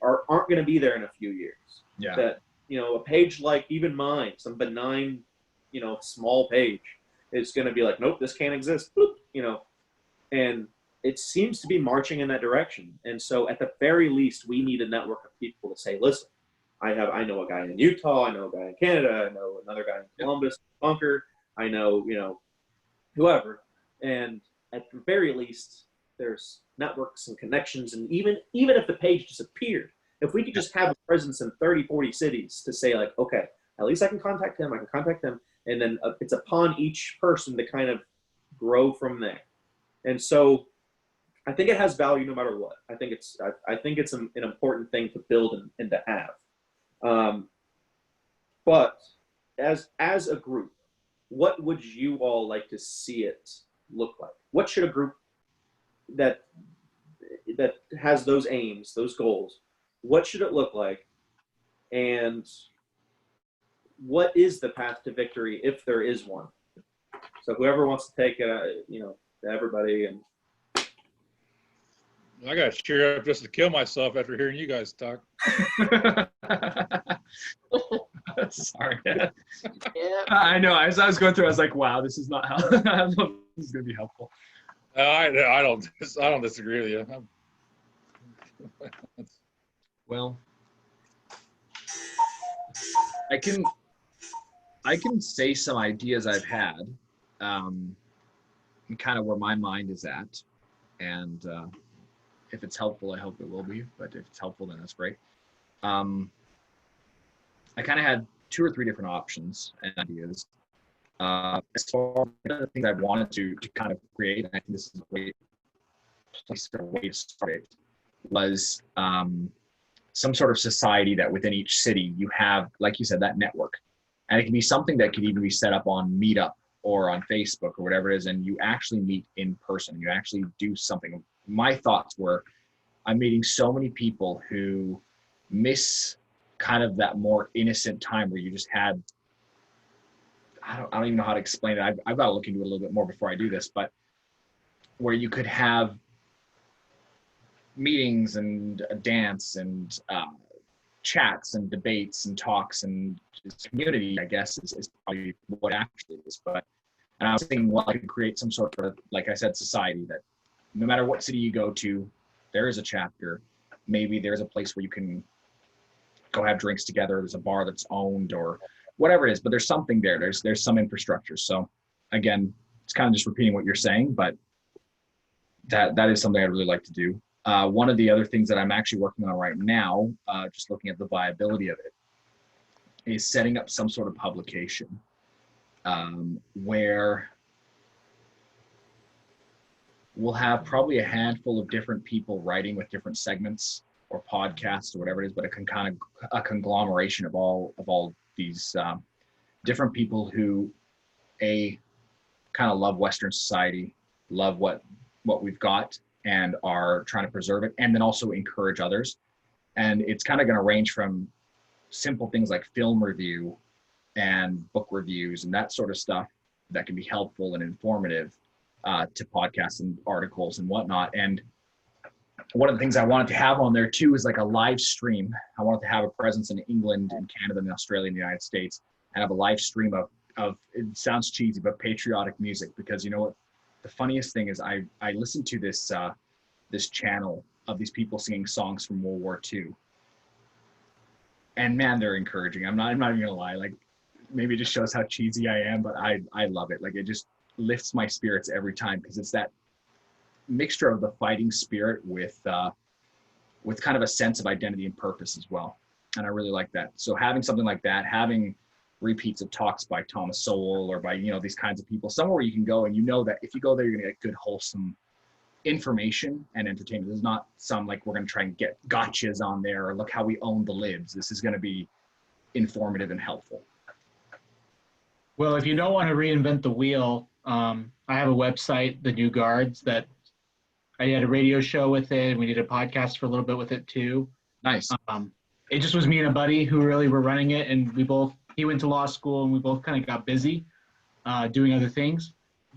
aren't going to be there in a few years. Yeah. That a page like even mine, some benign, small page, is going to be like, nope, this can't exist. Boop, and it seems to be marching in that direction. And so at the very least, we need a network of people to say, listen, I know a guy in Utah, I know a guy in Canada, I know another guy in Columbus, Bunker, I know, whoever. And at the very least, there's networks and connections. And even if the page disappeared, if we could just have a presence in 30, 40 cities to say like, okay, at least I can contact him, and then it's upon each person to kind of grow from there. And so I think it has value no matter what. I think it's an important thing to build and to have. But as a group, what would you all like to see it look like? What should a group that has those aims, those goals, what should it look like? And what is the path to victory if there is one? So whoever wants to take it, to everybody. And I got to cheer up just to kill myself after hearing you guys talk. Sorry. Yeah. I know. As I was going through, I was like, wow, this is not how I don't know if this is going to be helpful. I don't disagree with you. Well, I can say some ideas I've had, and kind of where my mind is at, and if it's helpful, I hope it will be. But if it's helpful, then that's great. I kind of had 2 or 3 different options and ideas. As far as the things I wanted to kind of create, and I think this is a great place or way to start it, was some sort of society that within each city you have, like you said, that network. And it can be something that could even be set up on Meetup or on Facebook or whatever it is, and you actually meet in person. You actually do something. My thoughts were, I'm meeting so many people who miss kind of that more innocent time where you just had, I don't even know how to explain it. I've got to look into it a little bit more before I do this, but where you could have meetings and a dance and chats and debates and talks and just community, I guess, is probably what actually is. And I was thinking, well, I could create some sort of, like I said, society that no matter what city you go to, there is a chapter. Maybe there's a place where you can go have drinks together. There's a bar that's owned or whatever it is, but there's something there. There's some infrastructure. So again, it's kind of just repeating what you're saying, but that is something I'd really like to do. One of the other things that I'm actually working on right now, just looking at the viability of it, is setting up some sort of publication where we'll have probably a handful of different people writing with different segments or podcasts or whatever it is, but it can kind of a conglomeration of all these different people who kind of love Western society, love what we've got, and are trying to preserve it, and then also encourage others. And it's kind of going to range from simple things like film review and book reviews and that sort of stuff that can be helpful and informative to podcasts and articles and whatnot. And one of the things I wanted to have on there too is like a live stream. I wanted to have a presence in England and Canada and Australia and the United States, and have a live stream of it sounds cheesy, but patriotic music. Because you know what? The funniest thing is I listened to this channel of these people singing songs from World War II. And man, they're encouraging. I'm not even gonna lie. Like, maybe it just shows how cheesy I am, but I love it. Like, it just lifts my spirits every time, because it's that mixture of the fighting spirit with kind of a sense of identity and purpose as well. And I really like that. So having something like that, having repeats of talks by Thomas Sowell or by, these kinds of people, somewhere where you can go and you know that if you go there, you're gonna get good, wholesome information and entertainment. This is not some like we're gonna try and get gotchas on there or look how we own the libs. This is gonna be informative and helpful. Well, if you don't want to reinvent the wheel, I have a website, The New Guards, that I had a radio show with it, and we did a podcast for a little bit with it too. Nice. It just was me and a buddy who really were running it, and he went to law school, and we both kind of got busy doing other things.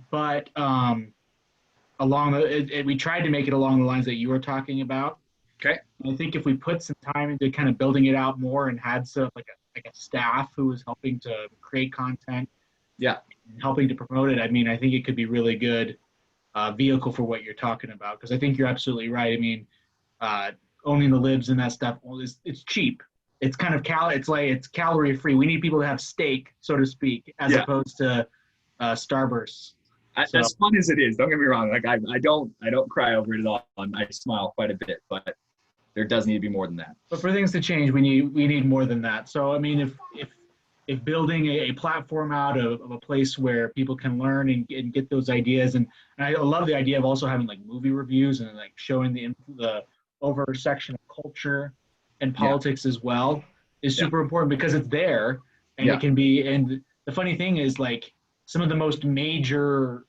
But we tried to make it along the lines that you were talking about. Okay. And I think if we put some time into kind of building it out more and had some, like like a staff who is helping to create content, Yeah. and helping to promote it. I mean, I think it could be really good vehicle for what you're talking about, because I think you're absolutely right. I mean, owning the libs and that stuff, well, it's cheap. It's kind of it's calorie free. We need people to have steak, so to speak, as opposed to Starburst. So, as fun as it is, don't get me wrong. Like I don't cry over it at all. I smile quite a bit, but there does need to be more than that. but for things to change, we need more than that. So I mean, if building a platform out of a place where people can learn and get those ideas, and I love the idea of also having like movie reviews and like showing the over section of culture and politics as well is super important, because it's there and it can be. And the funny thing is, like, some of the most major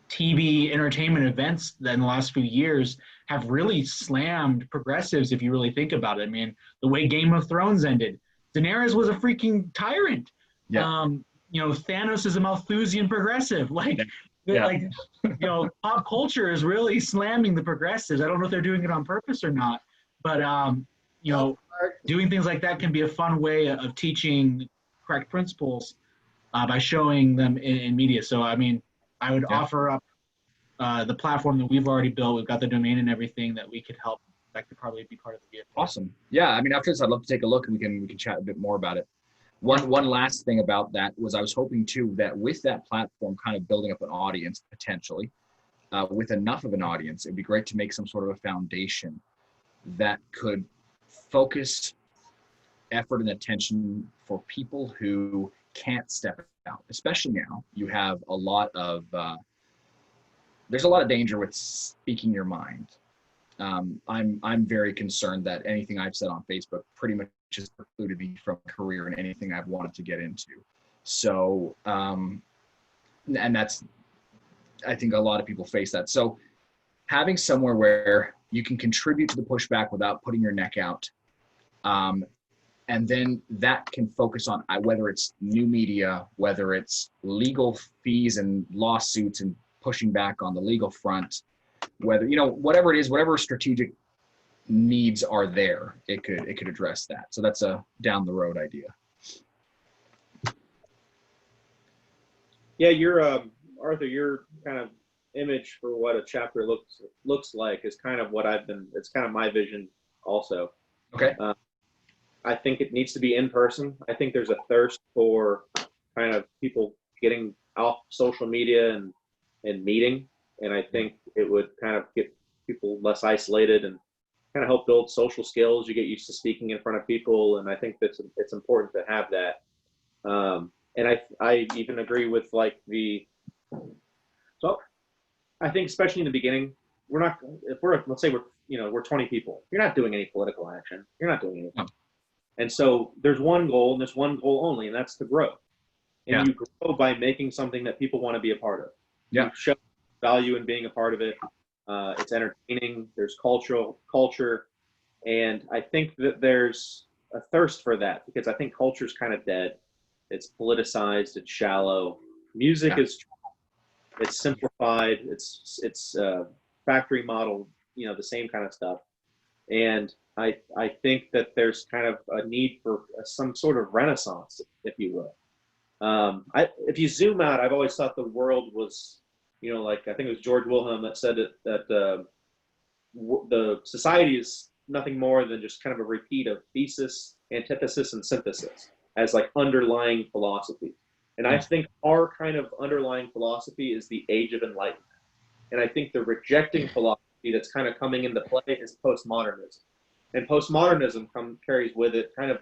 TV entertainment events that in the last few years have really slammed progressives, if you really think about it. I mean, the way Game of Thrones ended, Daenerys was a freaking tyrant. Yeah. Thanos is a Malthusian progressive. Like, pop culture is really slamming the progressives. I don't know if they're doing it on purpose or not, but doing things like that can be a fun way of teaching correct principles by showing them in media. So, I mean, I would offer up the platform that we've already built. We've got the domain and everything that we could help. That could probably be part of the vehicle. Awesome. Yeah. I mean, after this, I'd love to take a look and we can chat a bit more about it. One last thing about that was I was hoping too that with that platform kind of building up an audience potentially, with enough of an audience, it'd be great to make some sort of a foundation that could focus effort and attention for people who can't step out. Especially now, you have a lot of there's a lot of danger with speaking your mind. I'm very concerned that anything I've said on Facebook pretty much has precluded me from a career in anything I've wanted to get into. So, and that's, I think a lot of people face that. So having somewhere where you can contribute to the pushback without putting your neck out, and then that can focus on whether it's new media, whether it's legal fees and lawsuits and pushing back on the legal front, whether, whatever it is, whatever strategic needs are there, it could address that. So that's a down the road idea. Yeah, Arthur, your kind of image for what a chapter looks like is kind of what it's kind of my vision also. Okay. I think it needs to be in person. I think there's a thirst for kind of people getting off social media and meeting. And I think it would kind of get people less isolated and kind of help build social skills. You get used to speaking in front of people. And I think it's important to have that. And I even agree with like so I think especially in the beginning, let's say we're 20 people, you're not doing any political action. You're not doing anything. And so there's one goal, and there's one goal only, and that's to grow. And you grow by making something that people want to be a part of. Yeah. You show value in being a part of it. It's entertaining. There's culture. And I think that there's a thirst for that, because I think culture's kind of dead. It's politicized. It's shallow. Music is, it's simplified. It's factory model, the same kind of stuff. And I think that there's kind of a need for some sort of renaissance, if you will. If you zoom out, I've always thought the world was, like I think it was George Wilhelm that said that the society is nothing more than just kind of a repeat of thesis, antithesis, and synthesis as like underlying philosophy. And I think our kind of underlying philosophy is the age of enlightenment. And I think the rejecting philosophy that's kind of coming into play is postmodernism. And postmodernism carries with it kind of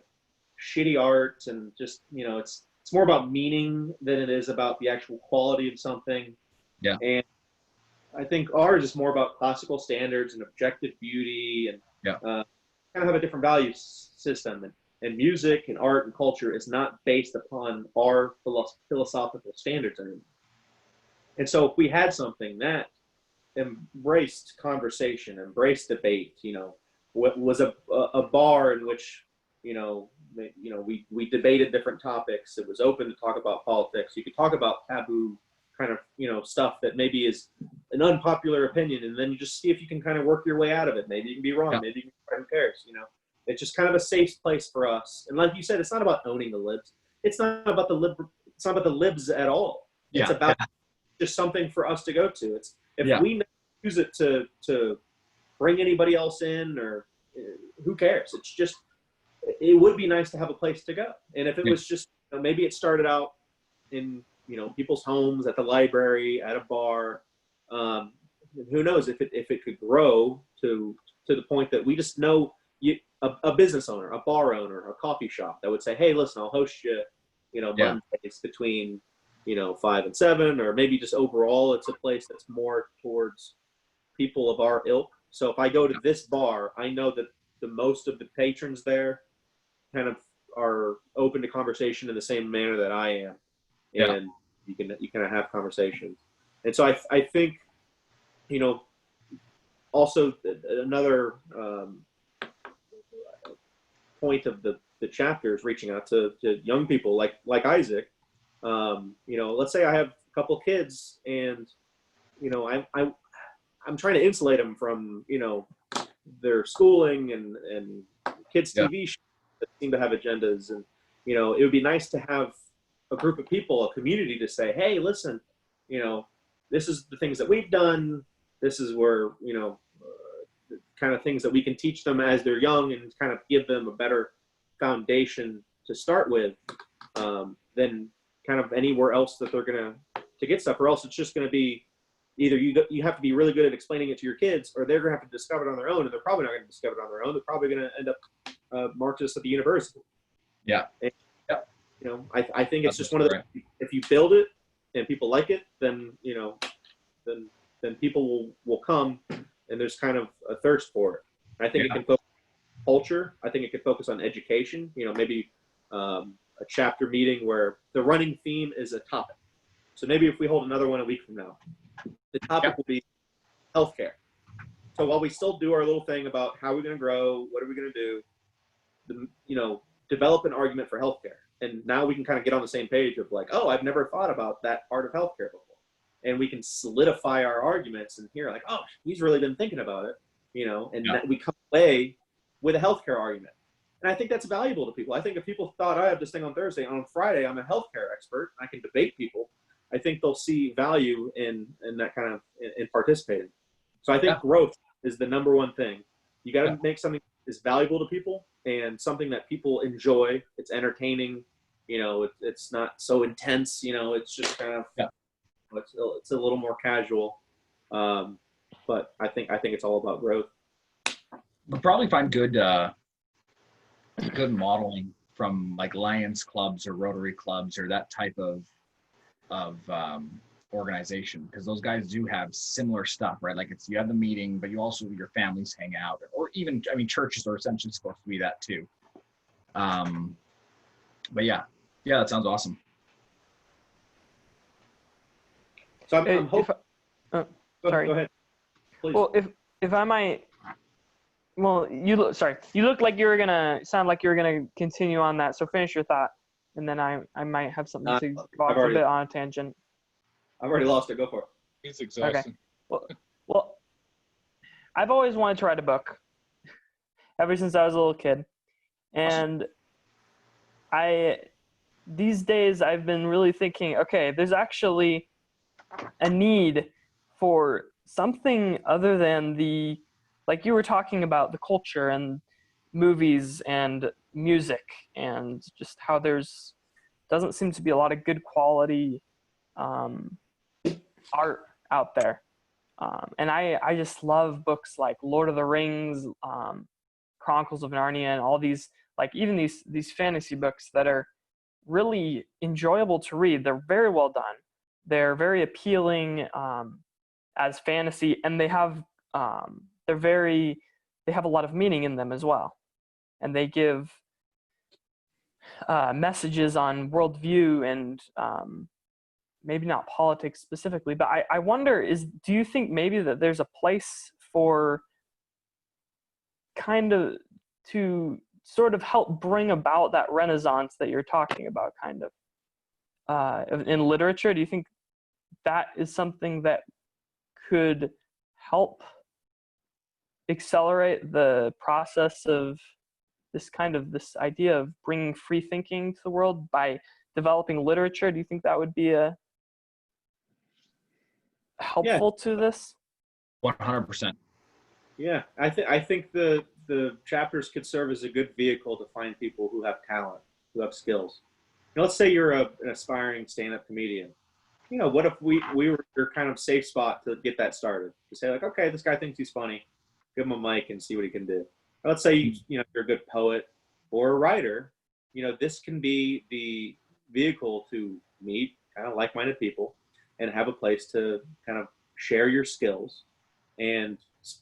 shitty art, and just, it's more about meaning than it is about the actual quality of something. Yeah. And I think ours is more about classical standards and objective beauty, and kind of have a different value system. And music and art and culture is not based upon our philosophical standards anymore. And so if we had something that embraced conversation, embraced debate, what was a bar in which, we debated different topics. It was open to talk about politics. You could talk about taboo kind of, stuff that maybe is an unpopular opinion, and then you just see if you can kind of work your way out of it. Maybe you can be wrong. Maybe you can, who cares, It's just kind of a safe place for us. And like you said, it's not about owning the libs. It's not about it's not about the libs at all. It's about just something for us to go to. It's if we use it to bring anybody else in, or who cares? It's just, it would be nice to have a place to go. And if it was just, maybe it started out in, people's homes, at the library, at a bar. Who knows if it could grow to the point that we just know a business owner, a bar owner, a coffee shop that would say, hey, listen, I'll host you, Mondays between, 5 and 7, or maybe just overall it's a place that's more towards people of our ilk. So if I go to this bar, I know that the most of the patrons there kind of are open to conversation in the same manner that I am. And you can have conversations. And so I think, also another point of the chapter is reaching out to young people like Isaac. Let's say I have a couple kids, and I'm trying to insulate them from their schooling and kids TV shows that seem to have agendas, and it would be nice to have a group of people, a community, to say, hey, listen, this is the things that we've done. This is where kind of things that we can teach them as they're young, and kind of give them a better foundation to start with than kind of anywhere else that they're gonna to get stuff, or else it's just gonna be either you have to be really good at explaining it to your kids, or they're gonna have to discover it on their own, and they're probably not gonna discover it on their own. They're probably gonna end up Marxists at the university. Yeah. And, I think it's just one of the, if you build it and people like it, then then people will come, and there's kind of a thirst for it. I think it can focus on culture. I think it could focus on education. Maybe a chapter meeting where the running theme is a topic. So maybe if we hold another one a week from now, the topic will be healthcare. So while we still do our little thing about how we're going to grow, what are we going to do, develop an argument for healthcare. And now we can kind of get on the same page of like, oh, I've never thought about that part of healthcare before. And we can solidify our arguments and hear like, oh, he's really been thinking about it, and that we come away with a healthcare argument. And I think that's valuable to people. I think if people thought, I have this thing on Thursday, on Friday, I'm a healthcare expert, I can debate people, I think they'll see value in that kind of, in participating. So I think growth is the number one thing. You got to make something that's valuable to people and something that people enjoy. It's entertaining, it's not so intense, it's just kind of, it's a little more casual. But I think it's all about growth. We'll probably find good modeling from like Lions clubs or Rotary clubs or that type of organization, because those guys do have similar stuff, right? Like you have the meeting, but you also, your families hang out, or even, churches are essentially supposed to be that too. But yeah, that sounds awesome. So I'm hoping. Sorry. Go ahead. Please. Well, if I might, you look like sound like you were gonna continue on that. So finish your thought, and then I might have something to go off a bit on a tangent. I've already lost it. Go for it. He's exhausted. Okay. Well, I've always wanted to write a book ever since I was a little kid, and these days I've been really thinking, okay, there's actually a need for something other than like you were talking about, the culture and movies and music, and just how doesn't seem to be a lot of good quality art out there. And I just love books like Lord of the Rings, Chronicles of Narnia, and all these, like even these fantasy books that are really enjoyable to read. They're very well done. They're very appealing as fantasy, and they have they have a lot of meaning in them as well. And they give messages on worldview and maybe not politics specifically, but I wonder, do you think maybe that there's a place for kind of to sort of help bring about that renaissance that you're talking about, kind of in literature? Do you think that is something that could help accelerate the process of this idea of bringing free thinking to the world by developing literature? Do you think that would be a helpful to this? 100%. Yeah, I think the chapters could serve as a good vehicle to find people who have talent, who have skills. Let's say you're an aspiring stand-up comedian. What if we were your kind of safe spot to get that started? To say like, okay, this guy thinks he's funny, give him a mic and see what he can do. Or let's say you're a good poet or a writer. This can be the vehicle to meet kind of like-minded people and have a place to kind of share your skills. And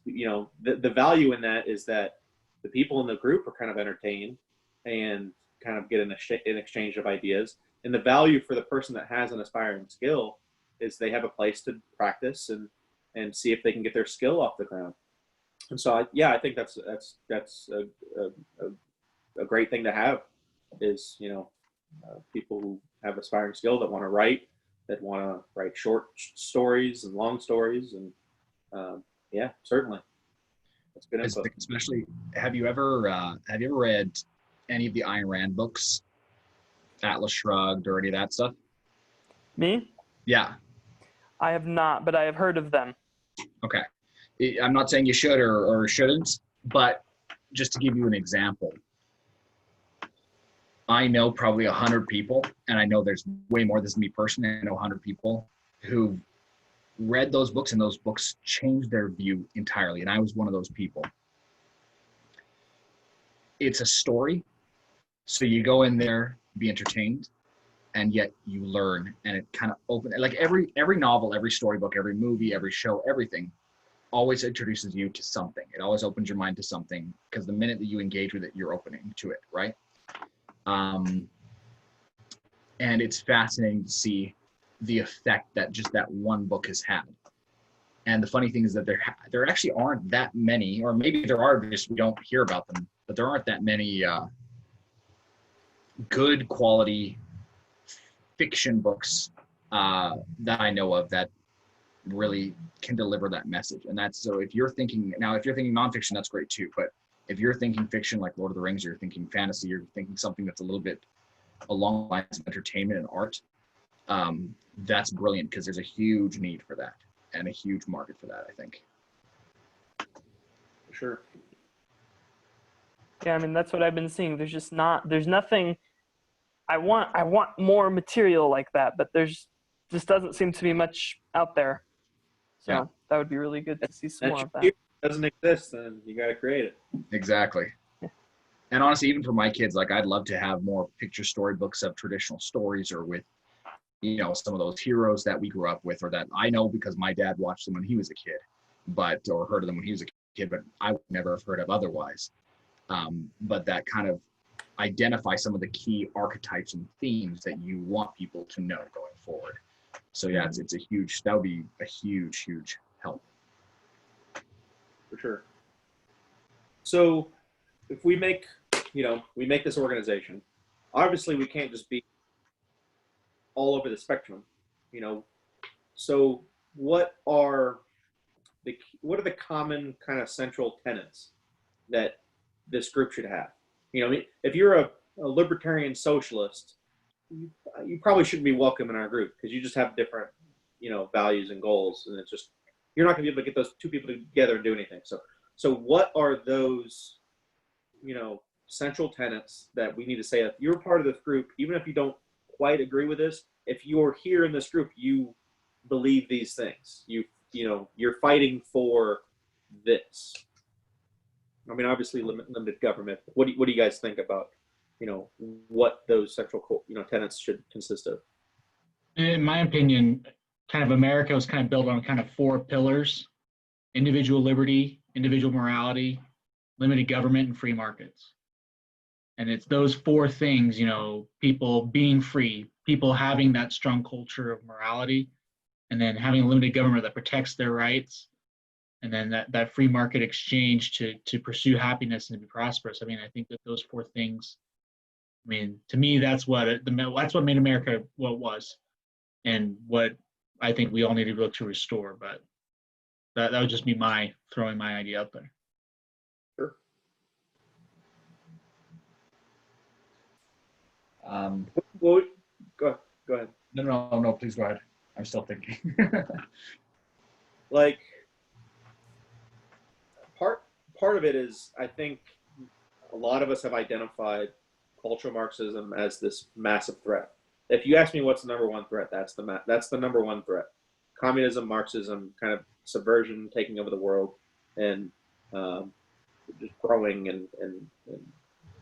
the value in that is that the people in the group are kind of entertained and kind of get an exchange of ideas. And the value for the person that has an aspiring skill is they have a place to practice and see if they can get their skill off the ground. And so, I think that's a great thing to have is, people who have aspiring skill that want to write short stories and long stories. And certainly. That's good info. Especially, have you ever read any of the Ayn Rand books? Atlas Shrugged or any of that stuff? Me? Yeah. I have not, but I have heard of them. Okay. I'm not saying you should or shouldn't, but just to give you an example, I know probably 100 people, and I know there's way more than me personally. I know 100 people who read those books, and those books changed their view entirely, and I was one of those people. It's a story, so you go in there, be entertained, and yet you learn, and it kind of like every novel, every storybook, every movie, every show, everything always introduces you to something. It always opens your mind to something, because the minute that you engage with it, you're opening to it, right? And it's fascinating to see the effect that just that one book has had. And the funny thing is that there actually aren't that many, or maybe there are, just we don't hear about them, but there aren't that many good quality fiction books that I know of that really can deliver that message. And that's, so if you're thinking nonfiction, that's great too. But if you're thinking fiction like Lord of the Rings, or you're thinking fantasy, you're thinking something that's a little bit along the lines of entertainment and art, that's brilliant, because there's a huge need for that and a huge market for that, I think. For sure. Yeah, I mean, that's what I've been seeing. There's nothing. I want more material like that, but just doesn't seem to be much out there. So that would be really good to see some more of that. If it doesn't exist, then you got to create it. Exactly. And honestly, even for my kids, like, I'd love to have more picture storybooks of traditional stories, or with, some of those heroes that we grew up with, or that I know because my dad watched them when he was a kid, or heard of them when he was a kid, but I would never have heard of otherwise. But that kind of identify some of the key archetypes and themes that you want people to know going forward. So yeah, that would be a huge help. For sure. So if we make this organization, obviously we can't just be all over the spectrum, so what are the common kind of central tenets that this group should have? If you're a libertarian socialist, you probably shouldn't be welcome in our group, because you just have different, values and goals, and it's just, you're not going to be able to get those two people together and do anything. So what are those, central tenets that we need to say? If you're part of this group, even if you don't quite agree with this, if you're here in this group, you believe these things. You're fighting for this. I mean, obviously limited government. What do you guys think about, what those central, tenets should consist of? In my opinion, kind of America was kind of built on kind of 4 pillars: individual liberty, individual morality, limited government, and free markets. And it's those 4 things, people being free, people having that strong culture of morality, and then having a limited government that protects their rights, and then that free market exchange to pursue happiness and to be prosperous. I mean, I think that those 4 things, I mean, to me, that's what made America what it was, and what I think we all need to look to restore. But that would just be throwing my idea out there. Sure. Well, go ahead. No, please go ahead. I'm still thinking. Like part of it is, I think a lot of us have identified cultural Marxism as this massive threat. If you ask me what's the number one threat, that's the number one threat. Communism, Marxism, kind of subversion, taking over the world, and just growing and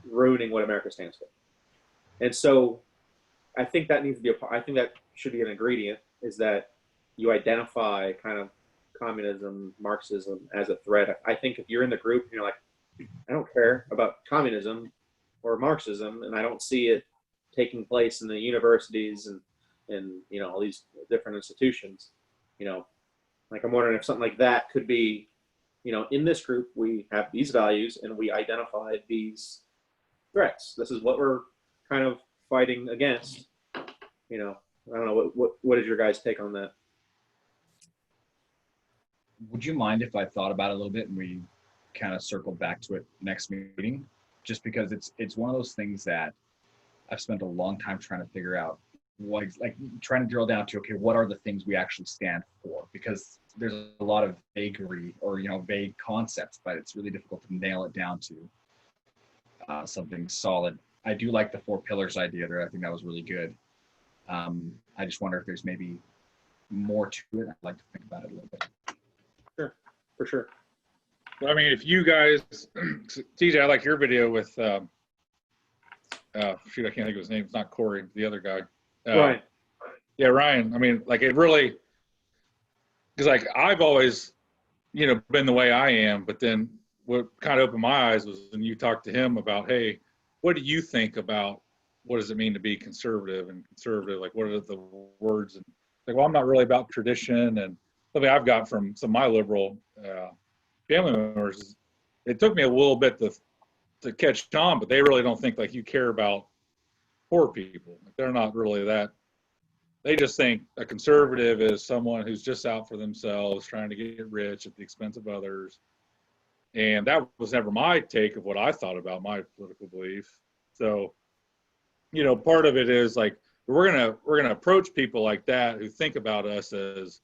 ruining what America stands for. And so, I think that needs to be I think that should be an ingredient, is that you identify kind of communism, Marxism as a threat. I think if you're in the group and you're like, I don't care about communism or Marxism, and I don't see it taking place in the universities and all these different institutions, like I'm wondering if something like that could be, in this group we have these values and we identify these threats. This is what we're kind of fighting against. I don't know, what is your guys' take on that? Would you mind if I thought about it a little bit and we kind of circle back to it next meeting? Just because it's one of those things that I've spent a long time trying to figure out, trying to drill down to, okay, what are the things we actually stand for? Because there's a lot of vagary or vague concepts, but it's really difficult to nail it down to something solid. I do like the 4 pillars idea there. I think that was really good. I just wonder if there's maybe more to it. I'd like to think about it a little bit. Sure, for sure. I mean, if you guys, TJ, I like your video with, shoot, I can't think of his name. It's not Corey, the other guy. Ryan. Yeah, Ryan. I mean, like it really, because like I've always, been the way I am, but then what kind of opened my eyes was when you talked to him about, hey, what do you think about what does it mean to be conservative and conservative? Like, what are the words? And like, well, I'm not really about tradition. And something I've got from some of my liberal family members, it took me a little bit to catch on, but they really don't think like you care about poor people. Like, they're not really that. They just think a conservative is someone who's just out for themselves, trying to get rich at the expense of others. And that was never my take of what I thought about my political belief. So, part of it is like we're gonna approach people like that who think about us as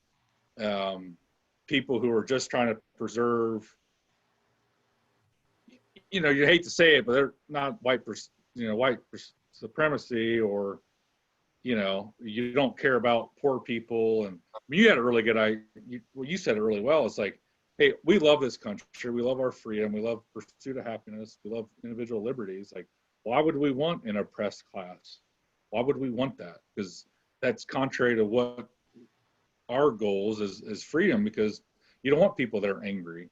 people who are just trying to preserve. You hate to say it, but they're not white supremacy, or you don't care about poor people. And you had a really good you said it really well. It's like, hey, we love this country, we love our freedom, we love pursuit of happiness, we love individual liberties. Like, why would we want an oppressed class? Why would we want that? Because that's contrary to what our goals is freedom, because you don't want people that are angry.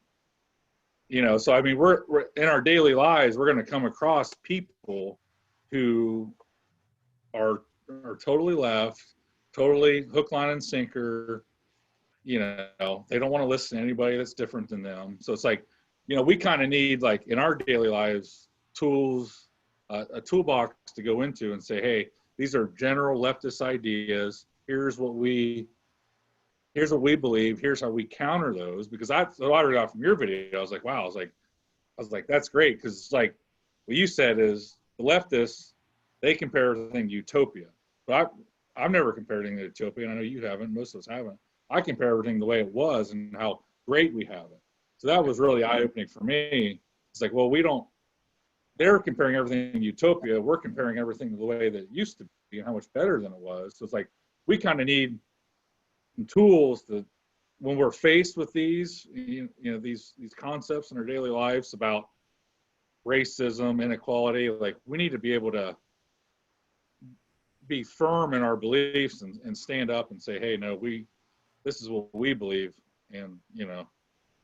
So I mean, we're in our daily lives, we're going to come across people who are totally left, totally hook, line, and sinker. They don't want to listen to anybody that's different than them. So it's like, we kind of need, like, in our daily lives, tools, a toolbox to go into and say, hey, these are general leftist ideas. Here's what we believe. Here's how we counter those. Because what I got from your video, I was like, wow. I was like, that's great. Because it's like what you said is the leftists, they compare everything to utopia. But I've never compared anything to utopia, and I know you haven't. Most of us haven't. I compare everything the way it was and how great we have it. So that was really eye-opening for me. It's like, well, they're comparing everything to utopia. We're comparing everything to the way that it used to be and how much better than it was. So it's like, we kind of need some tools to, when we're faced with these, these concepts in our daily lives about racism, inequality, like, we need to be able to be firm in our beliefs and stand up and say, hey, no, this is what we believe, and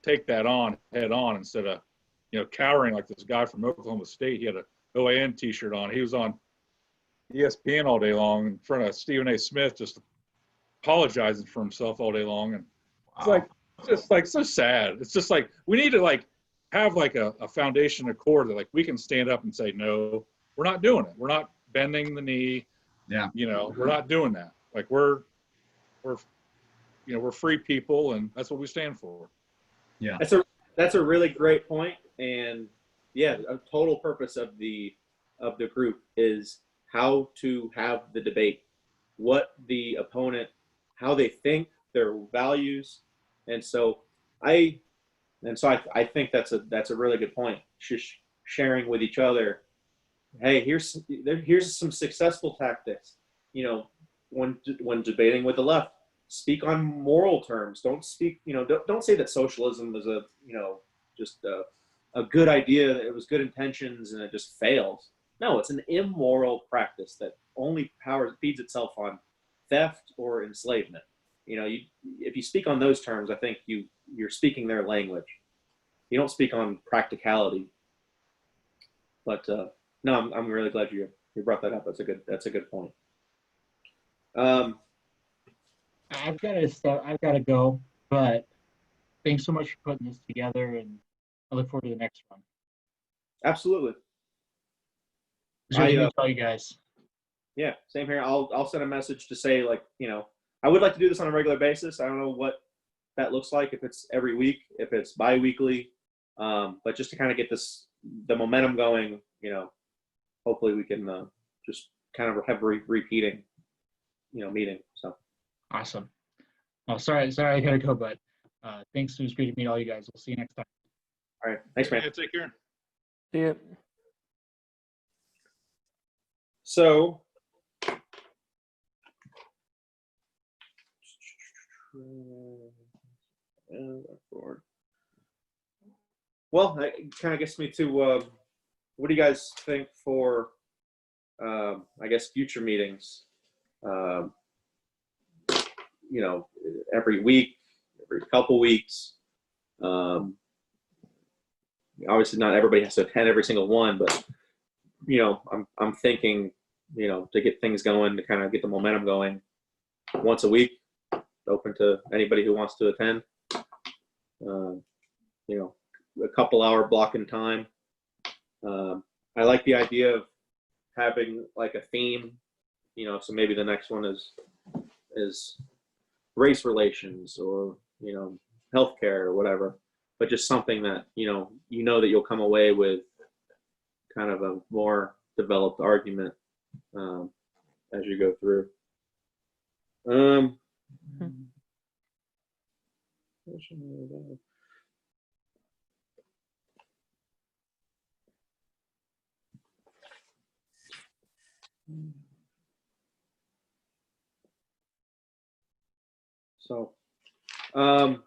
take that on head on, instead of cowering like this guy from Oklahoma State. He had a OAN t-shirt on. He was on ESPN all day long in front of Stephen A. Smith, just apologizing for himself all day long. And it's like, just like so sad. It's just like, we need to like have like a foundation, a core that like we can stand up and say, no, we're not doing it. We're not bending the knee. Yeah. We're not doing that. Like, we're free people, and that's what we stand for. Yeah. That's a really great point. And yeah, a total purpose of the group is how to have the debate, what the opponent, how they think, their values, and so I I think that's a really good point. Just sharing with each other, hey, here's some successful tactics. You know, when debating with the left, speak on moral terms. Don't speak. You know, don't say that socialism was a just a good idea. That it was good intentions and it just fails. No, it's an immoral practice that only feeds itself on theft or enslavement. You know, if you speak on those terms, I think you're speaking their language. You don't speak on practicality. But no, I'm really glad you brought that up. That's a good point. I've got to start. I've got to go. But thanks so much for putting this together, and I look forward to the next one. Absolutely. Just to tell you guys. Yeah, same here. I'll send a message to say, like, you know, I would like to do this on a regular basis. I don't know what that looks like, if it's every week, if it's bi-weekly, but just to kind of get the momentum going, you know, hopefully we can just kind of have repeating, you know, meeting. So Awesome. Oh, sorry, I gotta go, but thanks. It was great to meet all you guys. We'll see you next time. all right, thanks, man. Yeah, take care. See ya. So well, that kind of gets me to what do you guys think for I guess future meetings? You know, every week, every couple weeks. Obviously, not everybody has to attend every single one, but you know, I'm thinking, you know, to get things going, to kind of get the momentum going, once a week, open to anybody who wants to attend. You know, a couple hour block in time. I like the idea of having like a theme, you know, so maybe the next one is race relations or, you know, healthcare or whatever, but just something that, you know that you'll come away with kind of a more developed argument as you go through. So, I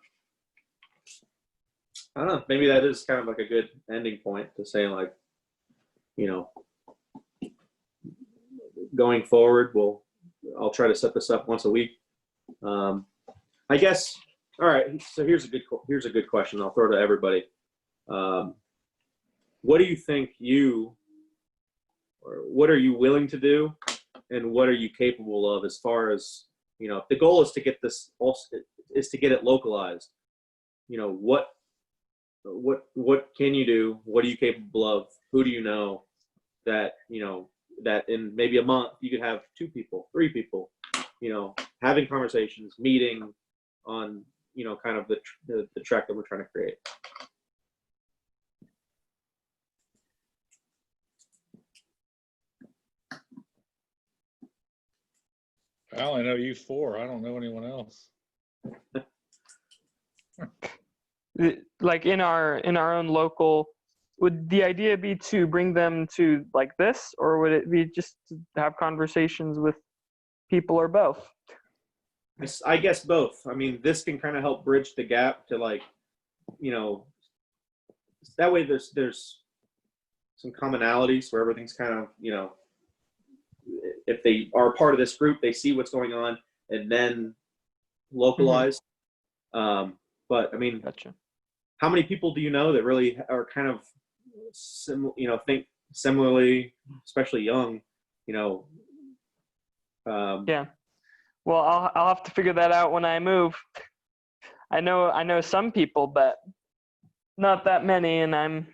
don't know. Maybe that is kind of like a good ending point to say, like, you know, going forward, I'll try to set this up once a week. I guess. All right. So here's a good question. I'll throw to everybody. What do you think or what are you willing to do, and what are you capable of, as far as, you know, if the goal is to get this is to get it localized, you know, what can you do? What are you capable of? Who do you know that, you know, that in maybe a month you could have 2 people, 3 people, you know, having conversations, meeting on, you know, kind of the track that we're trying to create. I only know you 4. I don't know anyone else. Like in our own local, would the idea be to bring them to like this, or would it be just to have conversations with people, or both? I guess both. I mean, this can kind of help bridge the gap to, like, you know, that way there's some commonalities where everything's kind of, you know, if they are part of this group, they see what's going on and then localize. But I mean, Gotcha. How many people do you know that really are kind of think similarly, especially young, you know? Yeah. Well, I'll have to figure that out when I move. I know some people, but not that many, and I'm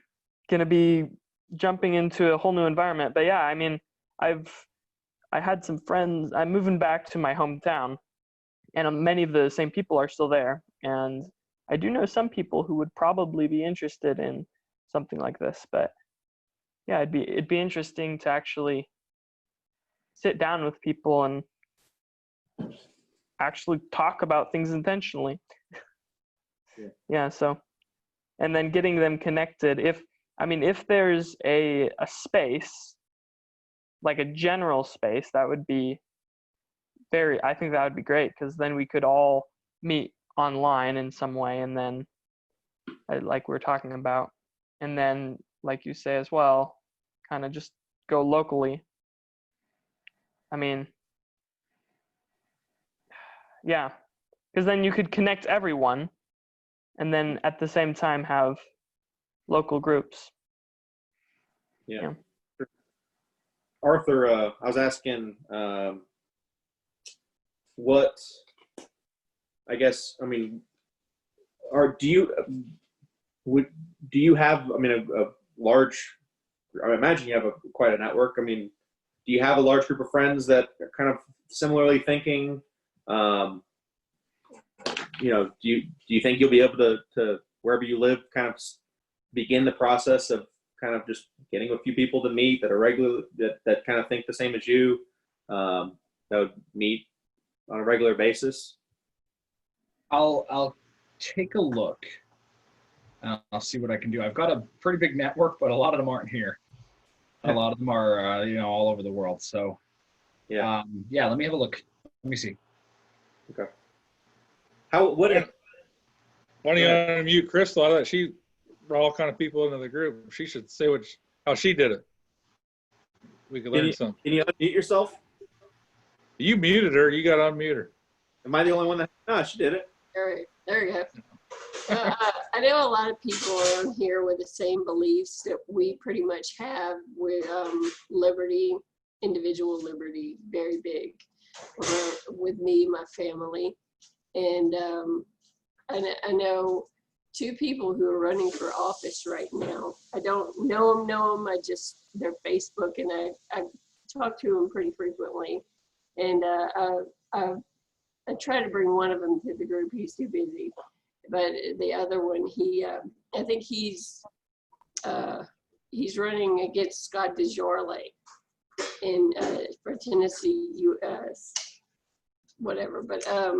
gonna be jumping into a whole new environment. But yeah, I mean, I had some friends. I'm moving back to my hometown, and many of the same people are still there. And I do know some people who would probably be interested in something like this. But yeah, it'd be interesting to actually sit down with people and actually talk about things intentionally. Yeah, so, and then getting them connected. If there's a space, like a general space, that would be I think that would be great, because then we could all meet online in some way, and then like we're talking about, and then like you say as well, kind of just go locally. I mean, yeah, because then you could connect everyone, and then at the same time have local groups. Yeah. Arthur, I was asking, what, I guess, I mean, do you have, I mean, a large, I imagine you have quite a network. I mean, do you have a large group of friends that are kind of similarly thinking? You know, do you think you'll be able to wherever you live, kind of begin the process of kind of just getting a few people to meet that are regular, that kind of think the same as you, that would meet on a regular basis? I'll take a look. I'll see what I can do. I've got a pretty big network, but a lot of them aren't here. A lot of them are, all over the world. So, yeah. Let me have a look. Let me see. Okay. Why don't you unmute Crystal? I thought she brought all kind of people into the group. She should say how she did it. We could learn something. Can you unmute yourself? You muted her. You got to unmute her. Am I the only one that? No, she did it. All right, there you go. I know a lot of people around here with the same beliefs that we pretty much have with liberty, individual liberty, very big with me, my family. And I know two people who are running for office right now. I don't know them. I just, they're Facebook, and I talk to them pretty frequently. And I try to bring one of them to the group. He's too busy. But the other one, I think he's running against Scott DeJorle for Tennessee, U.S., whatever. But I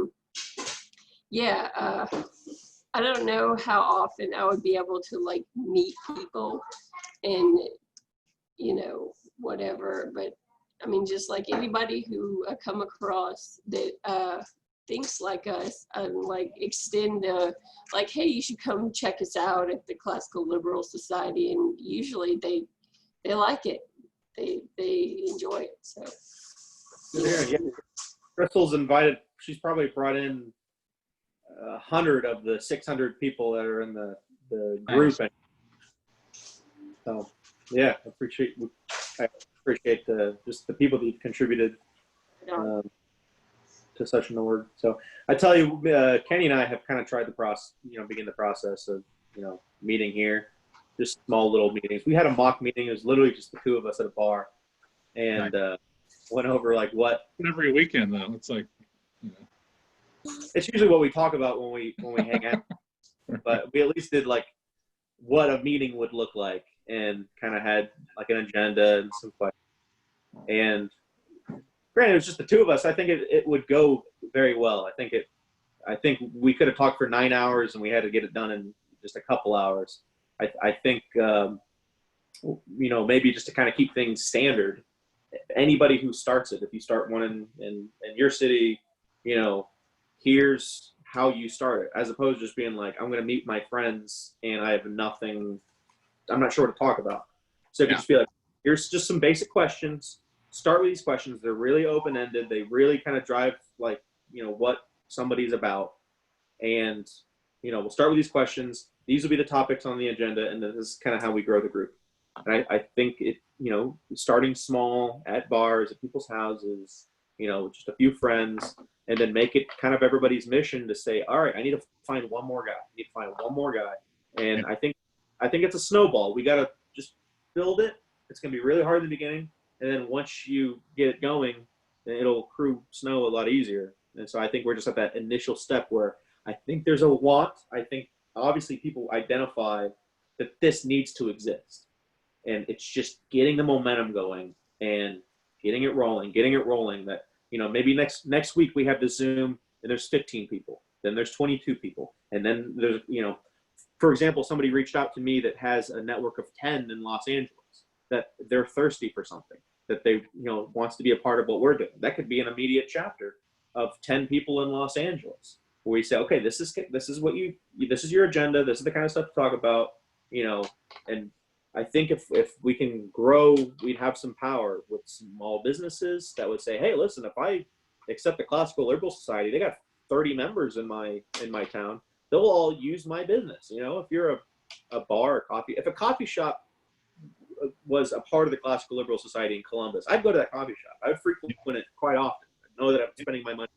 don't know how often I would be able to like meet people and, whatever. But I mean, just like anybody who I come across that thinks like us, and like extend like, hey, you should come check us out at the Classical Liberal Society, and usually they like it, they enjoy it. So yeah. Crystal's invited. She's probably brought in 100 of the 600 people that are in the group. Nice. So yeah, I appreciate just the people that you've contributed to such an org. So I tell you, Kenny and I have kind of tried begin the process of, meeting here, just small little meetings. We had a mock meeting. It was literally just the two of us at a bar, and went over like what every weekend though. It's like, it's usually what we talk about when we hang out, but we at least did like what a meeting would look like, and kind of had like an agenda and some questions. And granted, it was just the two of us. I think it would go very well. I think we could have talked for 9 hours, and we had to get it done in just a couple hours. I think, maybe just to kind of keep things standard, anybody who starts it, if you start one in your city, here's how you start it, as opposed to just being like, I'm going to meet my friends and I have nothing, I'm not sure what to talk about. So it could just be like, here's just some basic questions. Start with these questions. They're really open-ended. They really kind of drive like, what somebody's about. And, we'll start with these questions. These will be the topics on the agenda, and this is kind of how we grow the group. And I think it, starting small at bars, at people's houses, just a few friends, and then make it kind of everybody's mission to say, all right, I need to find one more guy. And I think it's a snowball. We got to just build it. It's going to be really hard in the beginning. And then once you get it going, then it'll accrue snow a lot easier. And so I think we're just at that initial step where I think there's a want. I think obviously people identify that this needs to exist. And it's just getting the momentum going and getting it rolling. That, you know, maybe next week we have the Zoom and there's 15 people, then there's 22 people, and then there's, you know, for example, somebody reached out to me that has a network of 10 in Los Angeles, that they're thirsty for something, that they, you know, wants to be a part of what we're doing. That could be an immediate chapter of 10 people in Los Angeles, where we say, okay, this is your agenda, this is the kind of stuff to talk about, you know. And I think if we can grow, we'd have some power with small businesses that would say, hey, listen, if I accept the Classical Liberal Society, they got 30 members in my town, they'll all use my business. You know, if you're a bar or coffee, if a coffee shop was a part of the Classical Liberal Society in Columbus, I'd go to that coffee shop. I would frequent it quite often. I know that I'm spending my money.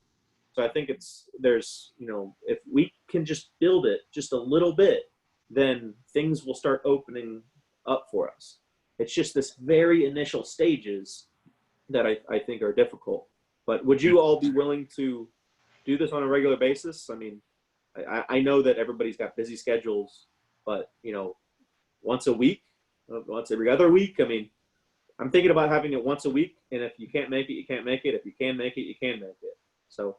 So I think there's, you know, if we can just build it just a little bit, then things will start opening up for us. It's just this very initial stages that I think are difficult. But would you all be willing to do this on a regular basis? I mean, I know that everybody's got busy schedules, but, you know, once a week, once every other week. I mean, I'm thinking about having it once a week, and if you can't make it, you can't make it. If you can make it, you can make it. So,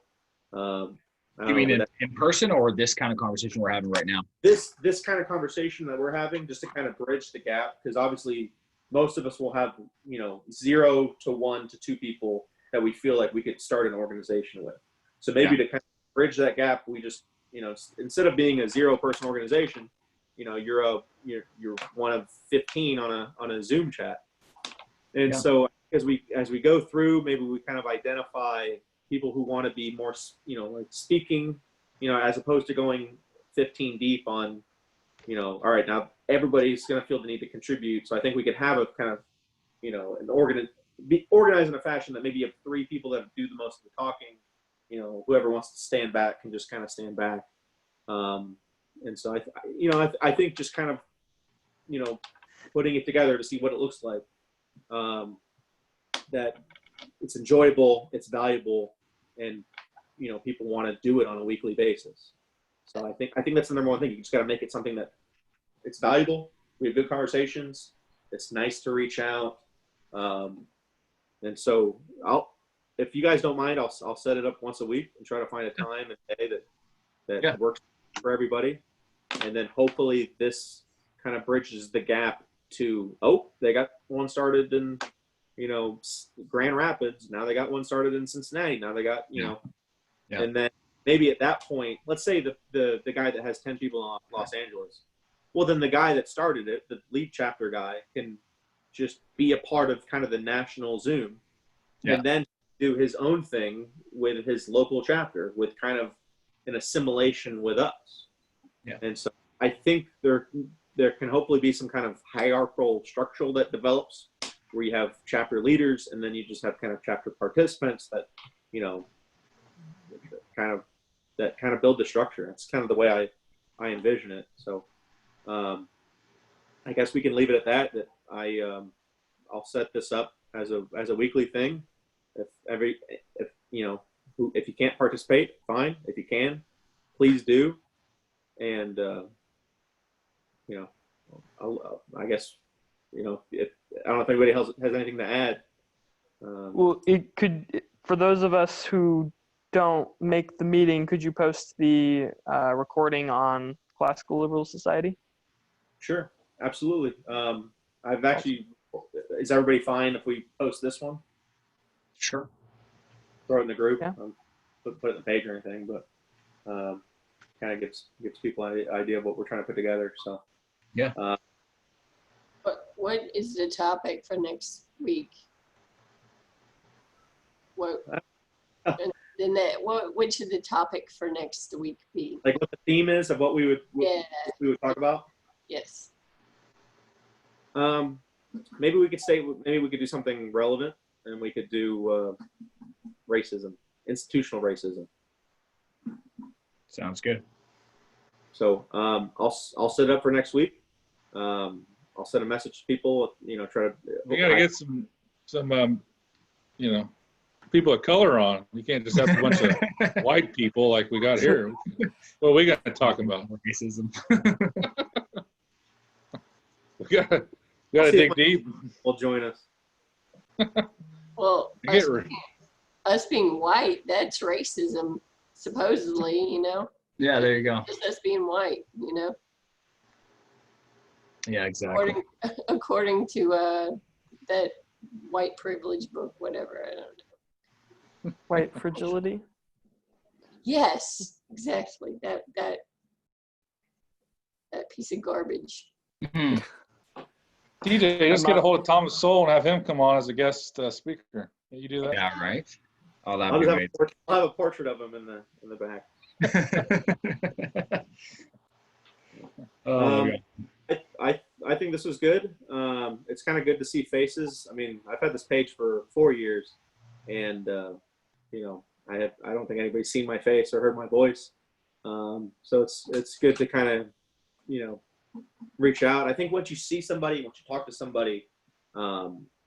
You mean in person, or this kind of conversation we're having right now? This kind of conversation that we're having, just to kind of bridge the gap, because obviously most of us will have, you know, 0 to 1 to 2 people that we feel like we could start an organization with. So maybe to kind of bridge that gap, we just, you know, instead of being a 0-person organization, you know, you're one of 15 on a Zoom chat. And so as we go through, maybe we kind of identify people who want to be more, you know, like speaking, you know, as opposed to going 15 deep on, you know, all right, now everybody's going to feel the need to contribute. So I think we could have a kind of, you know, be organized in a fashion that maybe you have 3 people that do the most of the talking. You know, whoever wants to stand back can just kind of stand back. And so I think just kind of, you know, putting it together to see what it looks like, that it's enjoyable, it's valuable, and, you know, people want to do it on a weekly basis. So I think that's the number one thing. You just got to make it something that it's valuable. We have good conversations. It's nice to reach out. And so if you guys don't mind, I'll set it up once a week and try to find a time and day that works for everybody. And then hopefully this kind of bridges the gap to, they got one started in, you know, Grand Rapids. Now they got one started in Cincinnati. Now they got, you know, and then maybe at that point, let's say the guy that has 10 people in Los Angeles, well, then the guy that started it, the lead chapter guy, can just be a part of kind of the national Zoom, and then do his own thing with his local chapter with kind of an assimilation with us. Yeah. And so I think there can hopefully be some kind of hierarchical structure that develops, where you have chapter leaders and then you just have kind of chapter participants that, you know, that kind of build the structure. That's kind of the way I envision it. So I guess we can leave it at that I'll set this up as a weekly thing. If you know, if you can't participate, fine. If you can, please do. And you know, I guess, you know, I don't know if anybody else has anything to add. Well, it could, for those of us who don't make the meeting, could you post the recording on Classical Liberal Society? Sure, absolutely. I've actually, is everybody fine if we post this one? Sure. Throw it in the group. Yeah. Put it in the page or anything, but kind of gives people an idea of what we're trying to put together. So yeah. What is the topic for next week? What which should the topic for next week be? Like what the theme is of what we would talk about? Yes. Maybe we could do something relevant, and we could do racism, institutional racism. Sounds good. So I'll set it up for next week. I'll send a message to people. You know, try to. We got to get some you know, people of color on. You can't just have a bunch of white people like we got here. Well, we got to talk about racism. we got to dig deep. Will join us. Well, I get rid- us being white, that's racism, supposedly, you know? Yeah, there you go. Just us being white, you know? Yeah, exactly. According to that white privilege book, whatever. I don't know. White fragility. Yes, exactly. That piece of garbage. Mhm. TJ, just get a hold of Thomas Sowell and have him come on as a guest speaker. Can you do that? Yeah, right. Oh, I'll that'd be just have great. I'll have a portrait of him in the back. Oh my Um, god. I think this was good. It's kind of good to see faces. I mean, I've had this page for 4 years, and you know, I don't think anybody's seen my face or heard my voice. So it's good to kind of, you know, reach out. I think once you see somebody, once you talk to somebody,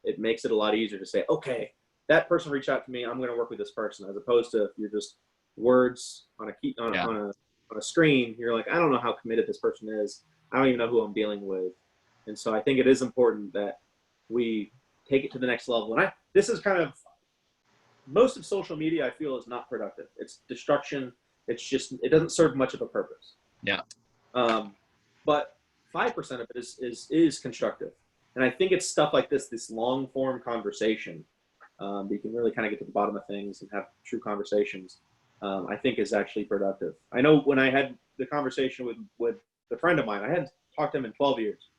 it makes it a lot easier to say, okay, that person reached out to me. I'm going to work with this person, as opposed to if you're just words on a screen. You're like, I don't know how committed this person is. I don't even know who I'm dealing with. And so I think it is important that we take it to the next level. And this is kind of, most of social media I feel is not productive. It's destruction. It's just, it doesn't serve much of a purpose. Yeah. But 5% of it is constructive. And I think it's stuff like this long form conversation, that you can really kind of get to the bottom of things and have true conversations, I think is actually productive. I know when I had the conversation with a friend of mine, I hadn't talked to him in 12 years.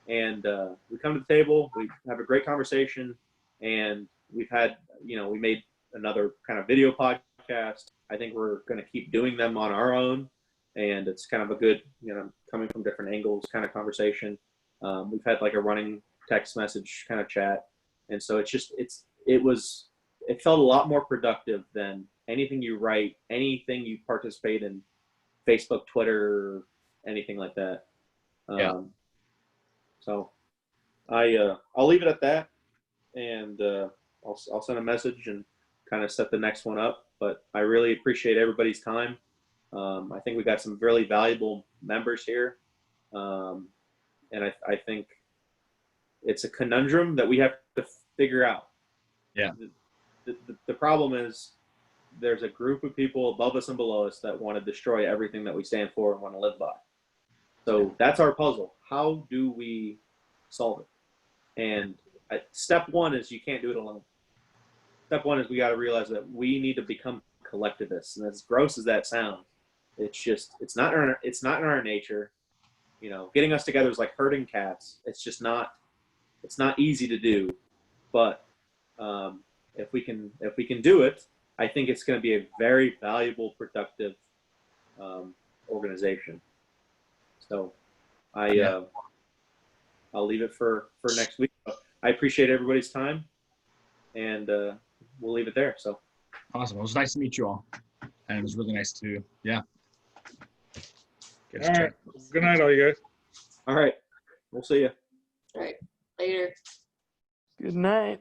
And we come to the table, we have a great conversation, and we've had, you know, we made another kind of video podcast. I think we're going to keep doing them on our own. And it's kind of a good, you know, coming from different angles kind of conversation. We've had like a running text message kind of chat. And so it felt a lot more productive than anything you write, anything you participate in, Facebook, Twitter, anything like that. Yeah. So I'll leave it at that, and I'll send a message and kind of set the next one up. But I really appreciate everybody's time. I think we got some really valuable members here, and I think it's a conundrum that we have to figure out. Yeah. The problem is there's a group of people above us and below us that want to destroy everything that we stand for and want to live by. So that's our puzzle. How do we solve it? And step one is you can't do it alone. Step one is we got to realize that we need to become collectivists. And as gross as that sounds, it's not in our nature. You know, getting us together is like herding cats. It's not easy to do. But if we can do it, I think it's going to be a very valuable, productive organization. So I'll leave it for next week. I appreciate everybody's time, and we'll leave it there. So Awesome. It was nice to meet you all. And it was really nice to, get us All right. chatting. Good night, all you guys. all right, we'll see you. All right. Later. Good night.